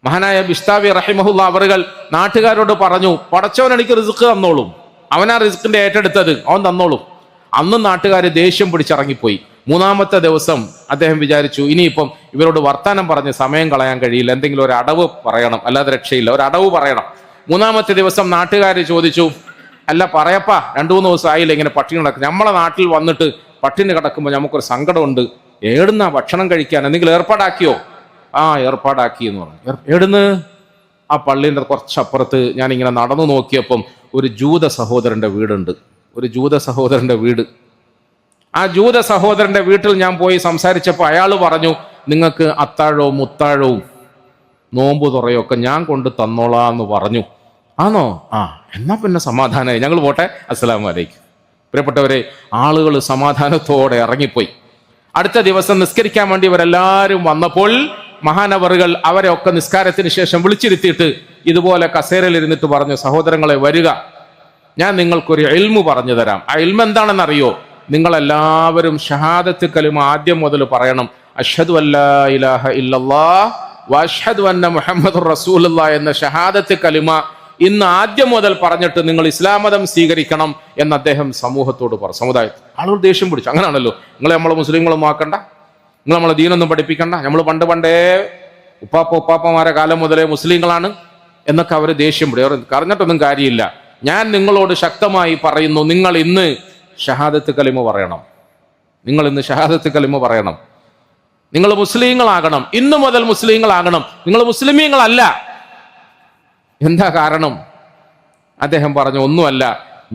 മഹാനായ ബിസ്താവി റഹിമഹുല്ലാ അവറുകൾ നാട്ടുകാരോട് പറഞ്ഞു, പടച്ചവൻ എനിക്ക് റിസ്ക് തന്നോളും, അവനാ റിസ്കിന്റെ ഏറ്റെടുത്തത്, അവൻ തന്നോളും. അന്നും നാട്ടുകാർ ദേഷ്യം പിടിച്ചിറങ്ങിപ്പോയി. 3-ാമത്തെ ദിവസം അദ്ദേഹം വിചാരിച്ചു, ഇനിയിപ്പം ഇവരോട് വർത്താനം പറഞ്ഞ് സമയം കളയാൻ കഴിയില്ല, എന്തെങ്കിലും ഒരു അടവ് പറയണം, അല്ലാതെ രക്ഷയില്ല, ഒരു അടവ് പറയണം. 3-ാമത്തെ ദിവസം നാട്ടുകാർ ചോദിച്ചു, അല്ല പറയപ്പാ, 2-3 ദിവസം ആയില്ല ഇങ്ങനെ പട്ടിണി കിടക്കും, നമ്മളെ നാട്ടിൽ വന്നിട്ട് പട്ടിണി കിടക്കുമ്പോൾ നമുക്കൊരു സങ്കടമുണ്ട്, ഏടുന്ന ഭക്ഷണം കഴിക്കാൻ എന്തെങ്കിലും ഏർപ്പാടാക്കിയോ? ഏർപ്പാടാക്കി എന്ന് പറഞ്ഞു. എവിടുന്ന്? ആ പള്ളീൻ്റെ കുറച്ചപ്പുറത്ത് ഞാനിങ്ങനെ നടന്നു നോക്കിയപ്പം ഒരു ജൂത സഹോദരന്റെ വീടുണ്ട്, ഒരു ജൂത സഹോദരന്റെ വീട്. ആ ജൂത സഹോദരന്റെ വീട്ടിൽ ഞാൻ പോയി സംസാരിച്ചപ്പോൾ അയാൾ പറഞ്ഞു, നിങ്ങൾക്ക് അത്താഴവും മുത്താഴവും നോമ്പ് തുറയൊക്കെ ഞാൻ കൊണ്ട് തന്നോളാന്ന് പറഞ്ഞു. ആണോ? എന്നാ പിന്നെ സമാധാനമായി, ഞങ്ങൾ പോട്ടെ, അസ്സലാമു അലൈക്കും. പ്രിയപ്പെട്ടവരെ, ആളുകൾ സമാധാനത്തോടെ ഇറങ്ങിപ്പോയി. അടുത്ത ദിവസം നിസ്കരിക്കാൻ വേണ്ടി ഇവരെല്ലാവരും വന്നപ്പോൾ മഹാനവറുകൾ അവരെ ഒക്കെ നിസ്കാരത്തിന് ശേഷം വിളിച്ചിരുത്തിയിട്ട് ഇതുപോലെ കസേരയിൽ ഇരുന്നിട്ട് പറഞ്ഞു, സഹോദരങ്ങളെ വരിക, ഞാൻ നിങ്ങൾക്കൊരു ഇൽമു പറഞ്ഞു തരാം. ആ ഇൽമ എന്താണെന്നറിയോ? നിങ്ങളെല്ലാവരും ഷഹാദത്ത് കലിമ ആദ്യം മുതൽ പറയണം. അഷ്ഹദു അല്ലാ ഇലാഹ ഇല്ലല്ലാഹ് വ അഷ്ഹദു അന്ന മുഹമ്മദുർ റസൂലുള്ളാഹ് എന്ന ഷഹാദത്ത് കലിമ ഇന്ന് ആദ്യം മുതൽ പറഞ്ഞിട്ട് നിങ്ങൾ ഇസ്ലാം മതം സ്വീകരിക്കണം എന്ന് അദ്ദേഹം സമൂഹത്തോട് പറഞ്ഞു. സമുദായത്തിൽ ആളുകൾ ദേഷ്യം പിടിച്ചു. അങ്ങനെയാണല്ലോ, നിങ്ങൾ നമ്മളെ മുസ്ലിങ്ങളൊന്നും ആക്കണ്ട, നിങ്ങൾ നമ്മളെ ദീനൊന്നും പഠിപ്പിക്കണ്ട, നമ്മൾ പണ്ടേ ഉപ്പാപ്പമാരെ കാലം മുതലേ മുസ്ലിങ്ങളാണ് എന്നൊക്കെ അവർ ദേഷ്യം പിടിക്കും. പറഞ്ഞിട്ടൊന്നും കാര്യമില്ല. ഞാൻ നിങ്ങളോട് ശക്തമായി പറയുന്നു, നിങ്ങൾ ഇന്ന് ഷഹാദത്ത് കലിമ പറയണം. നിങ്ങൾ ഇന്ന് ഷഹാദത്ത് കലിമ പറയണം. നിങ്ങൾ മുസ്ലിങ്ങളാകണം. ഇന്നു മുതൽ മുസ്ലിങ്ങളാകണം. നിങ്ങൾ മുസ്ലിമീങ്ങളല്ല. എന്താ കാരണം? അദ്ദേഹം പറഞ്ഞു, ഒന്നുമല്ല,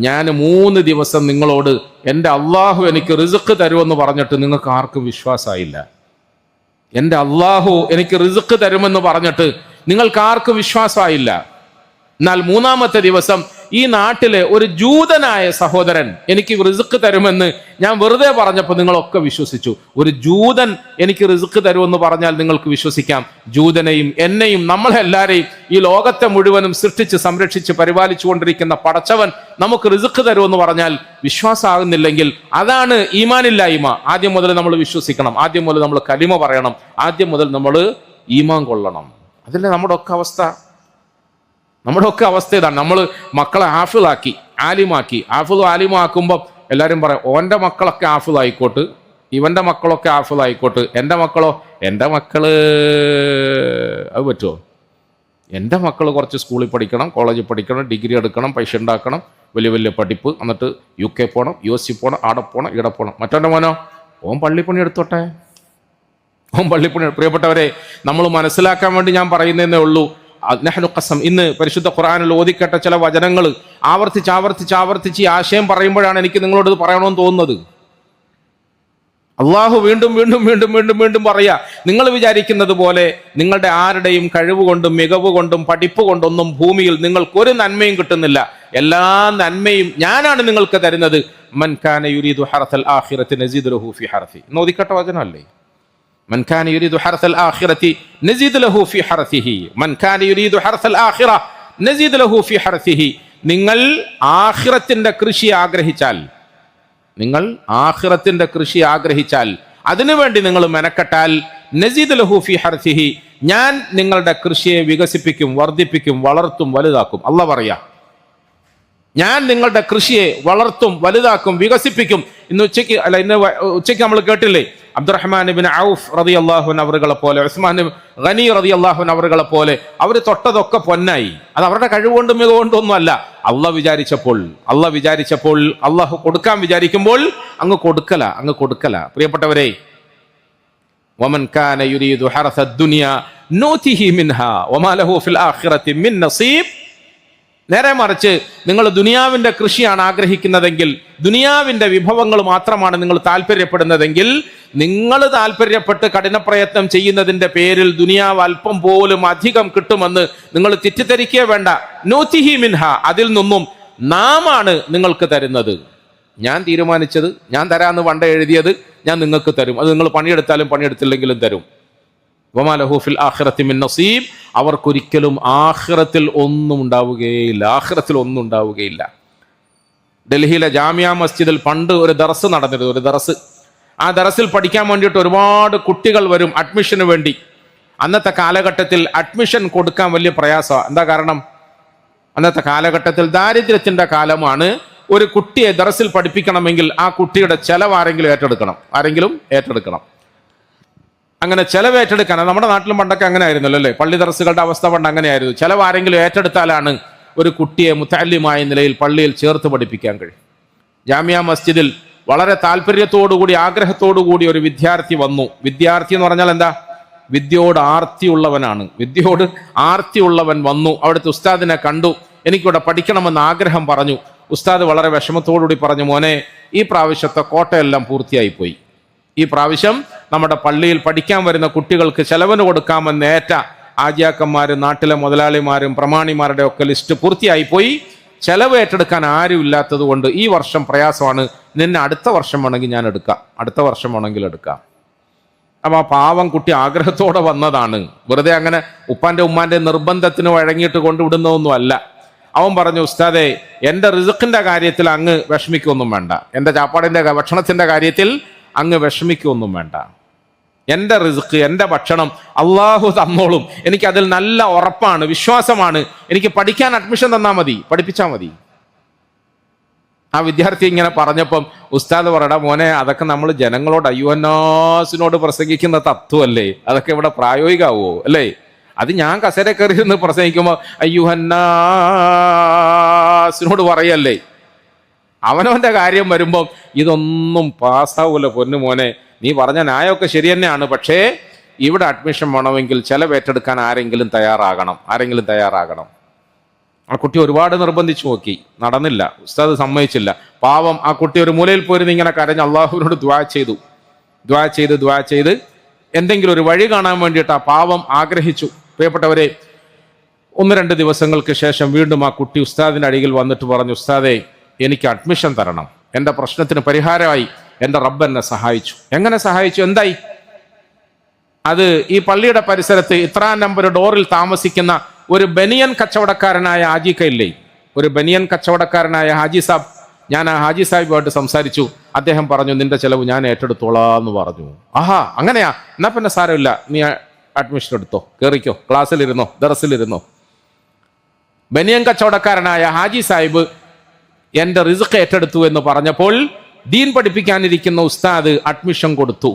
ഞാൻ 3 ദിവസം നിങ്ങളോട് എൻ്റെ അള്ളാഹു എനിക്ക് റിസ്ക് തരുമെന്ന് പറഞ്ഞിട്ട് നിങ്ങൾക്ക് ആർക്കും വിശ്വാസമായില്ല. എൻ്റെ അള്ളാഹു എനിക്ക് റിസ്ക് തരുമെന്ന് പറഞ്ഞിട്ട് നിങ്ങൾക്ക് ആർക്കും വിശ്വാസമായില്ല. എന്നാൽ 3-ാമത്തെ ദിവസം ഈ നാട്ടിലെ ഒരു ജൂതനായ സഹോദരൻ എനിക്ക് റിസ്ക് തരുമെന്ന് ഞാൻ വെറുതെ പറഞ്ഞപ്പോൾ നിങ്ങളൊക്കെ വിശ്വസിച്ചു. ഒരു ജൂതൻ എനിക്ക് റിസ്ക് തരുമെന്ന് പറഞ്ഞാൽ നിങ്ങൾക്ക് വിശ്വസിക്കാം. ജൂതനെയും എന്നെയും നമ്മളെല്ലാരെയും ഈ ലോകത്തെ മുഴുവനും സൃഷ്ടിച്ച് സംരക്ഷിച്ച് പരിപാലിച്ചു കൊണ്ടിരിക്കുന്ന പടച്ചവൻ നമുക്ക് റിസ്ക് തരുമെന്ന് പറഞ്ഞാൽ വിശ്വാസമാകുന്നില്ലെങ്കിൽ അതാണ് ഈമാനില്ലായ്മ. ആദ്യം മുതൽ നമ്മൾ വിശ്വസിക്കണം. ആദ്യം മുതൽ നമ്മൾ കലിമ പറയണം. ആദ്യം മുതൽ നമ്മൾ ഈമാൻ കൊള്ളണം. അതല്ലേ നമ്മുടെ ഒക്കെ അവസ്ഥ. ഇതാണ്. നമ്മൾ മക്കളെ ഹാഫിളാക്കി, ആലിമാക്കി. ഹാഫിളും ആലിമാക്കുമ്പോൾ എല്ലാവരും പറയും, ഓൻ്റെ മക്കളൊക്കെ ഹാഫിളായിക്കോട്ട്, ഇവൻ്റെ മക്കളൊക്കെ ഹാഫിളായിക്കോട്ട്, എൻ്റെ മക്കളോ? എൻ്റെ മക്കള് അത് പറ്റുമോ? എൻ്റെ മക്കൾ കുറച്ച് സ്കൂളിൽ പഠിക്കണം, കോളേജിൽ പഠിക്കണം, ഡിഗ്രി എടുക്കണം, പൈസ ഉണ്ടാക്കണം, വലിയ വലിയ പഠിപ്പ്, എന്നിട്ട് UK പോകണം, US പോകണം, ആടെ പോകണം, ഈടെ പോകണം. മറ്റവൻ്റെ മോനോ? ഓൻ പള്ളിപ്പണി എടുത്തോട്ടെ, ഓൻ പള്ളിപ്പണി. പ്രിയപ്പെട്ടവരെ, നമ്മൾ മനസ്സിലാക്കാൻ വേണ്ടി ഞാൻ പറയുന്നതേ ഉള്ളൂ. നഹ്നു ഖസം, ഇന്ന് പരിശുദ്ധ ഖുർആനിൽ ഓതിക്കേട്ട ചില വചനങ്ങൾ ആവർത്തിച്ച് ഈ ആശയം പറയുമ്പോഴാണ് എനിക്ക് നിങ്ങളോട് ഇത് പറയണമെന്ന് തോന്നുന്നത്. അള്ളാഹു വീണ്ടും പറയാ, നിങ്ങൾ വിചാരിക്കുന്നത് പോലെ നിങ്ങളുടെ ആരുടെയും കഴിവ് കൊണ്ടും മികവ് കൊണ്ടും പഠിപ്പ് കൊണ്ടൊന്നും ഭൂമിയിൽ നിങ്ങൾക്ക് ഒരു നന്മയും കിട്ടുന്നില്ല. എല്ലാ നന്മയും ഞാനാണ് നിങ്ങൾക്ക് തരുന്നത്. മൻ കാന യുരീദു ഹർസൽ ആഖിറതി നസീദ് ലഹു ഫി ഹർസി. ഓതിക്കേട്ട വചനമല്ലേ? من كان يريد حرث الآخرة نزيد له في حرثه من كان يريد حرث الآخرة نزيد له في حرثه. നിങ്ങൾ ആഖിറത്തിന്റെ കൃഷി ആഗ്രഹിച്ചാൽ അതിനുവേണ്ടി നിങ്ങൾ മെനക്കെട്ടാൽ നസീദ് ലഹു ഫി ഹർസിഹി, ഞാൻ നിങ്ങളുടെ കൃഷിയെ വികസിപ്പിക്കും, വർദ്ധിപ്പിക്കും, വളർത്തും, വലുതാക്കും. അല്ലാഹ് പറയാ, ഞാൻ നിങ്ങളുടെ കൃഷിയെ വളർത്തും, വലുതാക്കും, വികസിപ്പിക്കും. ഇന്ന് ഉച്ചയ്ക്ക് നമ്മൾ കേട്ടില്ലേ, അബ്ദുറഹ്മാൻ ഇബ്നു ഔഫ് റളിയല്ലാഹു അൻഹു അവറുകളെ പോലെ, ഉസ്മാൻ ഗനി റളിയല്ലാഹു അൻഹു അവറുകളെ പോലെ അവർ തൊട്ടതൊക്കെ പൊന്നായി. അത് അവരുടെ കഴിവുകൊണ്ടും മികവുകൊണ്ടൊന്നും അല്ല. അള്ളാഹ് വിചാരിച്ചപ്പോൾ അള്ളാഹു കൊടുക്കാൻ വിചാരിക്കുമ്പോൾ അങ്ങ് കൊടുക്കല. പ്രിയപ്പെട്ടവരെ, വമൻ കാന യുരീദു ഹർസദ് ദുനിയ നൂതിഹി മിൻഹാ വമാ ലഹു ഫിൽ ആഖിറതി മിൻ നസീബ്. നേരെ മറിച്ച് നിങ്ങൾ ദുനിയാവിന്റെ കൃഷിയാണ് ആഗ്രഹിക്കുന്നതെങ്കിൽ, ദുനിയാവിന്റെ വിഭവങ്ങൾ മാത്രമാണ് നിങ്ങൾ താല്പര്യപ്പെടുന്നതെങ്കിൽ, നിങ്ങൾ താല്പര്യപ്പെട്ട് കഠിനപ്രയത്നം ചെയ്യുന്നതിന്റെ പേരിൽ ദുനിയാവ് അല്പം പോലും അധികം കിട്ടുമെന്ന് നിങ്ങൾ തെറ്റിദ്ധരിക്കേ വേണ്ട. നൂതിഹി മിൻഹ, അതിൽ നിന്നും നാമാണ് നിങ്ങൾക്ക് തരുന്നത്. ഞാൻ തീരുമാനിച്ചത്, ഞാൻ തരാമെന്ന് പണ്ടേ എഴുതിയത് ഞാൻ നിങ്ങൾക്ക് തരും. അത് നിങ്ങൾ പണിയെടുത്താലും പണിയെടുത്തില്ലെങ്കിലും തരും. വമാ ലഹു ഫിൽ ആഖിറതി മിൻ നസീബ്. അവർക്കൊരിക്കലും ആഖിറത്തിൽ ഒന്നും ഉണ്ടാവുകയില്ല. ഡൽഹിയിലെ ജാമിയ മസ്ജിദിൽ പണ്ട് ഒരു ദർസ് നടന്നിരുന്നു. ആ ദർസിൽ പഠിക്കാൻ വേണ്ടിയിട്ട് ഒരുപാട് കുട്ടികൾ വരും അഡ്മിഷന് വേണ്ടി. അന്നത്തെ കാലഘട്ടത്തിൽ അഡ്മിഷൻ കൊടുക്കാൻ വലിയ പ്രയാസമാണ്. എന്താ കാരണം? അന്നത്തെ കാലഘട്ടത്തിൽ ദാരിദ്ര്യത്തിന്റെ കാലമാണ്. ഒരു കുട്ടിയെ ദർസിൽ പഠിപ്പിക്കണമെങ്കിൽ ആ കുട്ടിയുടെ ചെലവ് ആരെങ്കിലും ഏറ്റെടുക്കണം. അങ്ങനെ ചെലവ് ഏറ്റെടുക്കാൻ, നമ്മുടെ നാട്ടിലും പണ്ടൊക്കെ അങ്ങനെ ആയിരുന്നല്ലോ അല്ലേ? പള്ളി ദർസുകളുടെ അവസ്ഥ പണ്ട് അങ്ങനെയായിരുന്നു. ചെലവ് ആരെങ്കിലും ഏറ്റെടുത്താലാണ് ഒരു കുട്ടിയെ മുത്തഅല്ലിമായ നിലയിൽ പള്ളിയിൽ ചേർത്ത് പഠിപ്പിക്കാൻ കഴിയും. ജാമിയ മസ്ജിദിൽ വളരെ താല്പര്യത്തോടുകൂടി, ആഗ്രഹത്തോടുകൂടി ഒരു വിദ്യാർത്ഥി വന്നു. വിദ്യാർത്ഥി എന്ന് പറഞ്ഞാൽ എന്താ? വിദ്യയോട് ആർത്തിയുള്ളവൻ വന്നു. അവിടുത്തെ ഉസ്താദിനെ കണ്ടു. എനിക്കിവിടെ പഠിക്കണമെന്ന് ആഗ്രഹം പറഞ്ഞു. ഉസ്താദ് വളരെ വിഷമത്തോടുകൂടി പറഞ്ഞു, മോനെ, ഈ പ്രാവശ്യത്തെ കോട്ടയെല്ലാം പൂർത്തിയായി പോയി. ഈ പ്രാവശ്യം നമ്മുടെ പള്ളിയിൽ പഠിക്കാൻ വരുന്ന കുട്ടികൾക്ക് ചെലവിന് കൊടുക്കാമെന്ന് ഏറ്റ ആജിയാക്കന്മാരും നാട്ടിലെ മുതലാളിമാരും പ്രമാണിമാരുടെ ഒക്കെ ലിസ്റ്റ് പൂർത്തിയായി പോയി. ചെലവ് ഏറ്റെടുക്കാൻ ആരും ഇല്ലാത്തത് കൊണ്ട് ഈ വർഷം പ്രയാസമാണ്, നിന്നെ അടുത്ത വർഷം വേണമെങ്കിൽ ഞാൻ എടുക്കാം, അടുത്ത വർഷം വേണമെങ്കിൽ എടുക്കാം. അപ്പം ആ പാവം കുട്ടി ആഗ്രഹത്തോടെ വന്നതാണ്, വെറുതെ അങ്ങനെ ഉപ്പാന്റെ ഉമ്മാന്റെ നിർബന്ധത്തിന് വഴങ്ങിയിട്ട് കൊണ്ടുവിടുന്നതൊന്നും അല്ല. അവൻ പറഞ്ഞു, ഉസ്താദേ, എൻ്റെ റിസ്ക്കിന്റെ കാര്യത്തിൽ അങ്ങ് വിഷമിക്കൊന്നും വേണ്ട, എൻ്റെ ചാപ്പാടിൻ്റെ ഭക്ഷണത്തിന്റെ കാര്യത്തിൽ അങ്ങ് വിഷമിക്കൊന്നും വേണ്ട. എൻ്റെ റിസ്ക്, എൻ്റെ ഭക്ഷണം അള്ളാഹു തന്നോളും, എനിക്കതിൽ നല്ല ഉറപ്പാണ്, വിശ്വാസമാണ്. എനിക്ക് പഠിക്കാൻ അഡ്മിഷൻ തന്നാൽ മതി, പഠിപ്പിച്ചാൽ മതി. ആ വിദ്യാർത്ഥി ഇങ്ങനെ പറഞ്ഞപ്പം ഉസ്താദ് പറയടാ മോനെ, അതൊക്കെ നമ്മൾ ജനങ്ങളോട് അയ്യുഹന്നാസിനോട് പ്രസംഗിക്കുന്ന തത്വമല്ലേ, അതൊക്കെ ഇവിടെ പ്രായോഗികമാവോ അല്ലേ? അത് ഞാൻ കസേര കയറി നിന്ന് പ്രസംഗിക്കുമ്പോൾ അയ്യുഹന്നാസിനോട് പറയല്ലേ. അവനവന്റെ കാര്യം വരുമ്പം ഇതൊന്നും പാസ്സാവൂല പൊന്നു മോനെ, നീ പറഞ്ഞ ന്യായമൊക്കെ ശരി തന്നെയാണ്, പക്ഷേ ഇവിടെ അഡ്മിഷൻ വേണമെങ്കിൽ ചെലവേറ്റെടുക്കാൻ ആരെങ്കിലും തയ്യാറാകണം. ആ കുട്ടി ഒരുപാട് നിർബന്ധിച്ചു നോക്കി, നടന്നില്ല, ഉസ്താദ് സമ്മതിച്ചില്ല. പാവം ആ കുട്ടി ഒരു മൂലയിൽ പോയിരുന്ന് ഇങ്ങനെ കരഞ്ഞ് അള്ളാഹുവിനോട് ദ്വാ ചെയ്ത് എന്തെങ്കിലും ഒരു വഴി കാണാൻ വേണ്ടിയിട്ട് ആ പാവം ആഗ്രഹിച്ചു. പ്രിയപ്പെട്ടവരെ, 1-2 ദിവസങ്ങൾക്ക് ശേഷം വീണ്ടും ആ കുട്ടി ഉസ്താദിന്റെ അരികിൽ വന്നിട്ട് പറഞ്ഞു, ഉസ്താദേ, എനിക്ക് അഡ്മിഷൻ തരണം, എൻ്റെ പ്രശ്നത്തിന് പരിഹാരമായി എൻ്റെ റബ്ബ് എന്നെ സഹായിച്ചു. എങ്ങനെ സഹായിച്ചു? എന്തായി? അത് ഈ പള്ളിയുടെ പരിസരത്ത് ഇത്രാം നമ്പർ ഡോറിൽ താമസിക്കുന്ന ഒരു ബനിയൻ കച്ചവടക്കാരനായ ഹാജിക്കയില്ലേ, ഒരു ബനിയൻ കച്ചവടക്കാരനായ ഹാജി സാബ്. ഞാൻ ആ ഹാജി സാഹിബുമായിട്ട് സംസാരിച്ചു. അദ്ദേഹം പറഞ്ഞു, നിന്റെ ചെലവ് ഞാൻ ഏറ്റെടുത്തോളാന്ന് പറഞ്ഞു. ആഹാ, അങ്ങനെയാ, എന്നാ പിന്നെ സാരമില്ല, നീ അഡ്മിഷൻ എടുത്തോ, കയറിക്കോ, ക്ലാസ്സിലിരുന്നോ, ദർസിലിരുന്നോ. ബനിയൻ കച്ചവടക്കാരനായ ഹാജി സാഹിബ് എൻ്റെ റിസ്ക് ഏറ്റെടുത്തു എന്ന് പറഞ്ഞപ്പോൾ ദീൻ പഠിപ്പിക്കാനിരിക്കുന്ന ഉസ്താദ് അഡ്മിഷൻ കൊടുത്തു.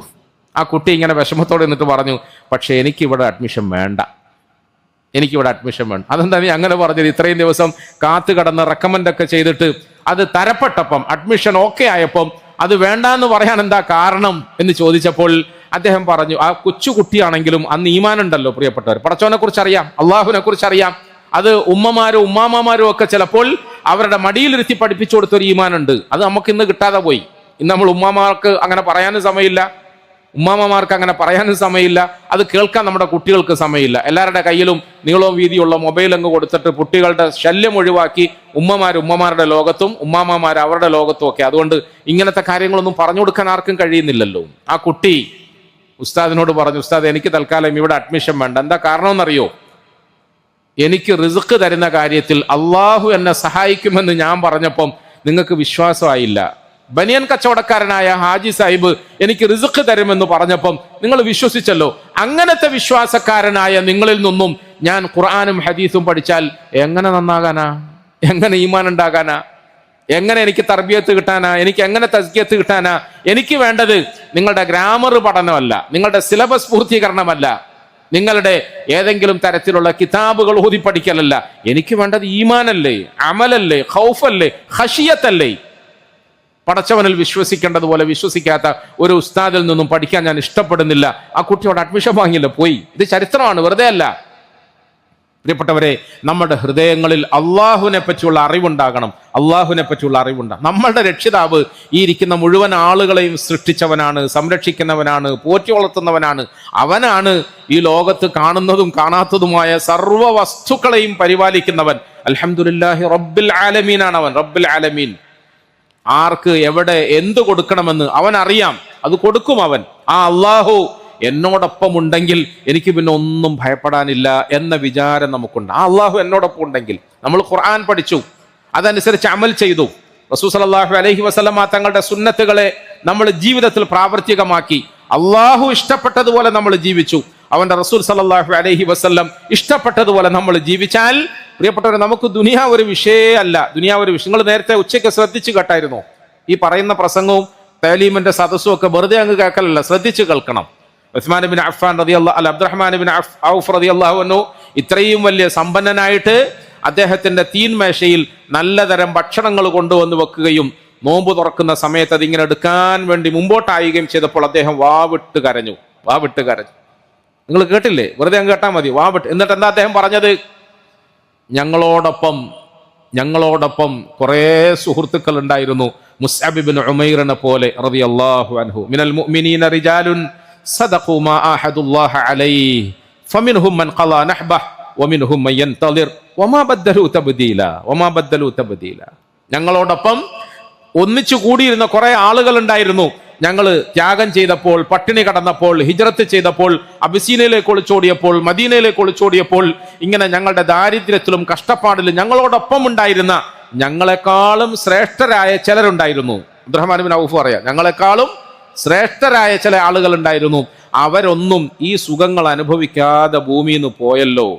ആ കുട്ടി ഇങ്ങനെ വിഷമത്തോടെ എന്നിട്ട് പറഞ്ഞു, പക്ഷെ എനിക്കിവിടെ അഡ്മിഷൻ വേണ്ട. അതെന്താ നീ അങ്ങനെ പറഞ്ഞത്? ഇത്രയും ദിവസം കാത്തു കടന്ന് റെക്കമെൻഡ് ഒക്കെ ചെയ്തിട്ട് അത് തരപ്പെട്ടപ്പം, അഡ്മിഷൻ ഓക്കെ ആയപ്പം അത് വേണ്ടാന്ന് പറയാൻ എന്താ കാരണം എന്ന് ചോദിച്ചപ്പോൾ അദ്ദേഹം പറഞ്ഞു, ആ കൊച്ചുകുട്ടിയാണെങ്കിലും അന്ന് ഈമാനുണ്ടല്ലോ പ്രിയപ്പെട്ടവർ, പടച്ചോനെ കുറിച്ച് അറിയാം, അള്ളാഹുവിനെ കുറിച്ച് അറിയാം. അത് ഉമ്മമാരും ഉമ്മാമ്മമാരും ഒക്കെ ചിലപ്പോൾ അവരുടെ മടിയിലിരുത്തി പഠിപ്പിച്ചു കൊടുത്തൊരു ഈമാനുണ്ട്. അത് നമുക്ക് ഇന്ന് കിട്ടാതെ പോയി. ഇന്ന് നമ്മൾ ഉമ്മാമാർക്ക് അങ്ങനെ പറയാനും സമയമില്ല, ഉമ്മാമ്മമാർക്ക് അങ്ങനെ പറയാനും സമയമില്ല, അത് കേൾക്കാൻ നമ്മുടെ കുട്ടികൾക്ക് സമയമില്ല. എല്ലാവരുടെ കയ്യിലും നീളവും വീതിയുള്ള മൊബൈൽ അങ്ങ് കൊടുത്തിട്ട് കുട്ടികളുടെ ശല്യം ഒഴിവാക്കി ഉമ്മമാരുടെ ലോകത്തും ഉമ്മാമ്മമാർ അവരുടെ ലോകത്തും ഒക്കെ. അതുകൊണ്ട് ഇങ്ങനത്തെ കാര്യങ്ങളൊന്നും പറഞ്ഞു കൊടുക്കാൻ ആർക്കും കഴിയുന്നില്ലല്ലോ. ആ കുട്ടി ഉസ്താദിനോട് പറഞ്ഞു, ഉസ്താദ്, എനിക്ക് തൽക്കാലം ഇവിടെ അഡ്മിഷൻ വേണ്ട. എന്താ കാരണമെന്നറിയോ? എനിക്ക് റിസ്ക് തരുന്ന കാര്യത്തിൽ അള്ളാഹു എന്നെ സഹായിക്കുമെന്ന് ഞാൻ പറഞ്ഞപ്പം നിങ്ങൾക്ക് വിശ്വാസമായില്ല. ബനിയൻ കച്ചവടക്കാരനായ ഹാജി സാഹിബ് എനിക്ക് റിസ്ക് തരുമെന്ന് പറഞ്ഞപ്പം നിങ്ങൾ വിശ്വസിച്ചല്ലോ. അങ്ങനത്തെ വിശ്വാസക്കാരനായ നിങ്ങളിൽ നിന്നും ഞാൻ ഖുർആനും ഹദീസും പഠിച്ചാൽ എങ്ങനെ നന്നാകാനാ? എങ്ങനെ ഈമാൻ ഉണ്ടാകാനാ? എങ്ങനെ എനിക്ക് തർബിയത്ത് കിട്ടാനാ? എനിക്ക് എങ്ങനെ തസ്കിയത്ത് കിട്ടാനാ? എനിക്ക് വേണ്ടത് നിങ്ങളുടെ ഗ്രാമർ പഠനമല്ല, നിങ്ങളുടെ സിലബസ് പൂർത്തീകരണമല്ല, നിങ്ങളുടെ ഏതെങ്കിലും തരത്തിലുള്ള കിതാബുകൾ ഓതി പഠിക്കലല്ല. എനിക്ക് വേണ്ടത് ഈമാനല്ലേ, അമലല്ലേ, ഖൗഫല്ലേ, ഖശിയത്തല്ലേ. പടച്ചവനിൽ വിശ്വസിക്കേണ്ടതുപോലെ വിശ്വസിക്കാത്ത ഒരു ഉസ്താദിൽ നിന്നും പഠിക്കാൻ ഞാൻ ഇഷ്ടപ്പെടുന്നില്ല. ആ കുട്ടിയോട് അഡ്മിഷൻ വാങ്ങിയില്ല, പോയി. ഇത് ചരിത്രമാണ്, വെറുതെ അല്ല. പ്രിയപ്പെട്ടവരെ, നമ്മുടെ ഹൃദയങ്ങളിൽ അള്ളാഹുവിനെ പറ്റിയുള്ള അറിവുണ്ടാകണം. നമ്മളുടെ രക്ഷിതാവ് ഈ ഇരിക്കുന്ന മുഴുവൻ ആളുകളെയും സൃഷ്ടിച്ചവനാണ്, സംരക്ഷിക്കുന്നവനാണ്, പോറ്റി വളർത്തുന്നവനാണ്. അവനാണ് ഈ ലോകത്ത് കാണുന്നതും കാണാത്തതുമായ സർവ്വ വസ്തുക്കളെയും പരിപാലിക്കുന്നവൻ. അൽഹംദുലില്ലാഹി റബ്ബിൽ ആലമീനാണ് അവൻ, റബ്ബിൽ ആലമീൻ. ആർക്ക് എവിടെ എന്ത് കൊടുക്കണമെന്ന് അവൻ അറിയാം, അത് കൊടുക്കും അവൻ. ആ അള്ളാഹു എന്നോടൊപ്പം ഉണ്ടെങ്കിൽ എനിക്ക് പിന്നെ ഒന്നും ഭയപ്പെടാനില്ല എന്ന വിചാരം നമുക്കുണ്ട്. ആ അള്ളാഹു എന്നോടൊപ്പം ഉണ്ടെങ്കിൽ. നമ്മൾ ഖുർആൻ പഠിച്ചു, അതനുസരിച്ച് അമൽ ചെയ്തു. റസൂൽ സല്ലല്ലാഹു അലൈഹി വസല്ലമ തങ്ങളുടെ സുന്നത്തുകളെ നമ്മൾ ജീവിതത്തിൽ പ്രാവർത്തികമാക്കി. അള്ളാഹു ഇഷ്ടപ്പെട്ടതുപോലെ നമ്മൾ ജീവിച്ചു. അവന്റെ റസൂൽ സല്ലല്ലാഹു അലൈഹി വസല്ലം ഇഷ്ടപ്പെട്ടതുപോലെ നമ്മൾ ജീവിച്ചാൽ, പ്രിയപ്പെട്ടവരെ, നമുക്ക് ദുനിയാവ് ഒരു വിഷയമല്ല. നിങ്ങൾ നേരത്തെ ഉച്ചയ്ക്ക് ശ്രദ്ധിച്ചു കേട്ടായിരുന്നു. ഈ പറയുന്ന പ്രസംഗവും തഅലീമിന്റെ സദസ്സും ഒക്കെ വെറുതെ അങ്ങ് കേൾക്കലല്ല, ശ്രദ്ധിച്ചു കേൾക്കണം. ഉസ്മാൻ ഇബ്നു അഫ്ഫാൻ അബ്ദുറഹ്മാൻ ഇബ്നു ഔഫ് റളിയല്ലാഹു അൻഹു ഇത്രയും വലിയ സമ്പന്നനായിട്ട് അദ്ദേഹത്തിന്റെ തീൻമേശയിൽ നല്ലതരം ഭക്ഷണങ്ങൾ കൊണ്ടുവന്ന് വെക്കുകയും നോമ്പ് തുറക്കുന്ന സമയത്ത് അതിങ്ങനെ എടുക്കാൻ വേണ്ടി മുമ്പോട്ടായുകയും ചെയ്തപ്പോൾ അദ്ദേഹം വാവിട്ട് കരഞ്ഞു. നിങ്ങൾ കേട്ടില്ലേ? വെറുതെ അങ്ങ് കേട്ടാൽ മതി, വാവിട്ട്. എന്നിട്ട് എന്താ അദ്ദേഹം പറഞ്ഞത്? ഞങ്ങളോടൊപ്പം കുറേ സുഹൃത്തുക്കൾ ഉണ്ടായിരുന്നു. മുസ്അബ് ഇബ്നു ഉമൈറിനെ പോലെ റളിയല്ലാഹു അൻഹു. മിനൽ മുഅ്മിനീന റിജാലുൻ സദഖു മാ ആഹദുല്ലാഹ അലൈഹി ഫമിൻഹും മൻ ഖളാ നഹ്ബഹ് വമിൻഹും മയ്യൻതളിർ വമാ ബദ്ദലൂ തബ്ദീല. ഞങ്ങളോടൊപ്പം ഒന്നിച്ചു കൂടിയിരുന്ന കുറെ ആളുകൾ ഉണ്ടായിരുന്നു. ഞങ്ങൾ ത്യാഗം ചെയ്തപ്പോൾ, പട്ടിണി കടന്നപ്പോൾ, ഹിജ്റത്ത് ചെയ്തപ്പോൾ, അബിസീനയിലേക്ക് ഒളിച്ചോടിയപ്പോൾ, മദീനയിലേക്ക് ഒളിച്ചോടിയപ്പോൾ, ഇങ്ങനെ ഞങ്ങളുടെ ദാരിദ്ര്യത്തിലും കഷ്ടപ്പാടിലും ഞങ്ങളോടൊപ്പം ഉണ്ടായിരുന്ന ഞങ്ങളെക്കാളും ശ്രേഷ്ഠരായ ചിലരുണ്ടായിരുന്നു. അബ്ദുറഹ്മാൻ ബിൻ ഔഫ് പറയാം, ഞങ്ങളെക്കാളും ശ്രേഷ്ഠരായ ചില ആളുകൾ ഉണ്ടായിരുന്നു. അവരൊന്നും ഈ സുഖങ്ങൾ അനുഭവിക്കാതെ ഭൂമിയിൽ നിന്ന് പോയല്ലോ.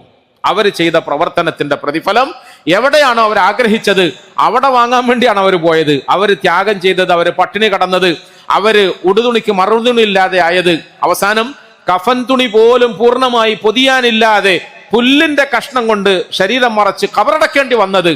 അവർ ചെയ്ത പ്രവർത്തനത്തിന്റെ പ്രതിഫലം എവിടെയാണോ അവർ ആഗ്രഹിച്ചത് അവിടെ വാങ്ങാൻ വേണ്ടിയാണ് അവർ പോയത്. അവർ ത്യാഗം ചെയ്തത്, അവർ പട്ടിണി കടന്നത്, അവര് ഉടുതുണിക്ക് മറുതുണി ഇല്ലാതെ ആയത്, അവസാനം കഫൻ തുണി പോലും പൂർണ്ണമായി പൊതിയാനില്ലാതെ പുല്ലിന്റെ കഷ്ണം കൊണ്ട് ശരീരം മറച്ച് കബറടക്കേണ്ടി വന്നത്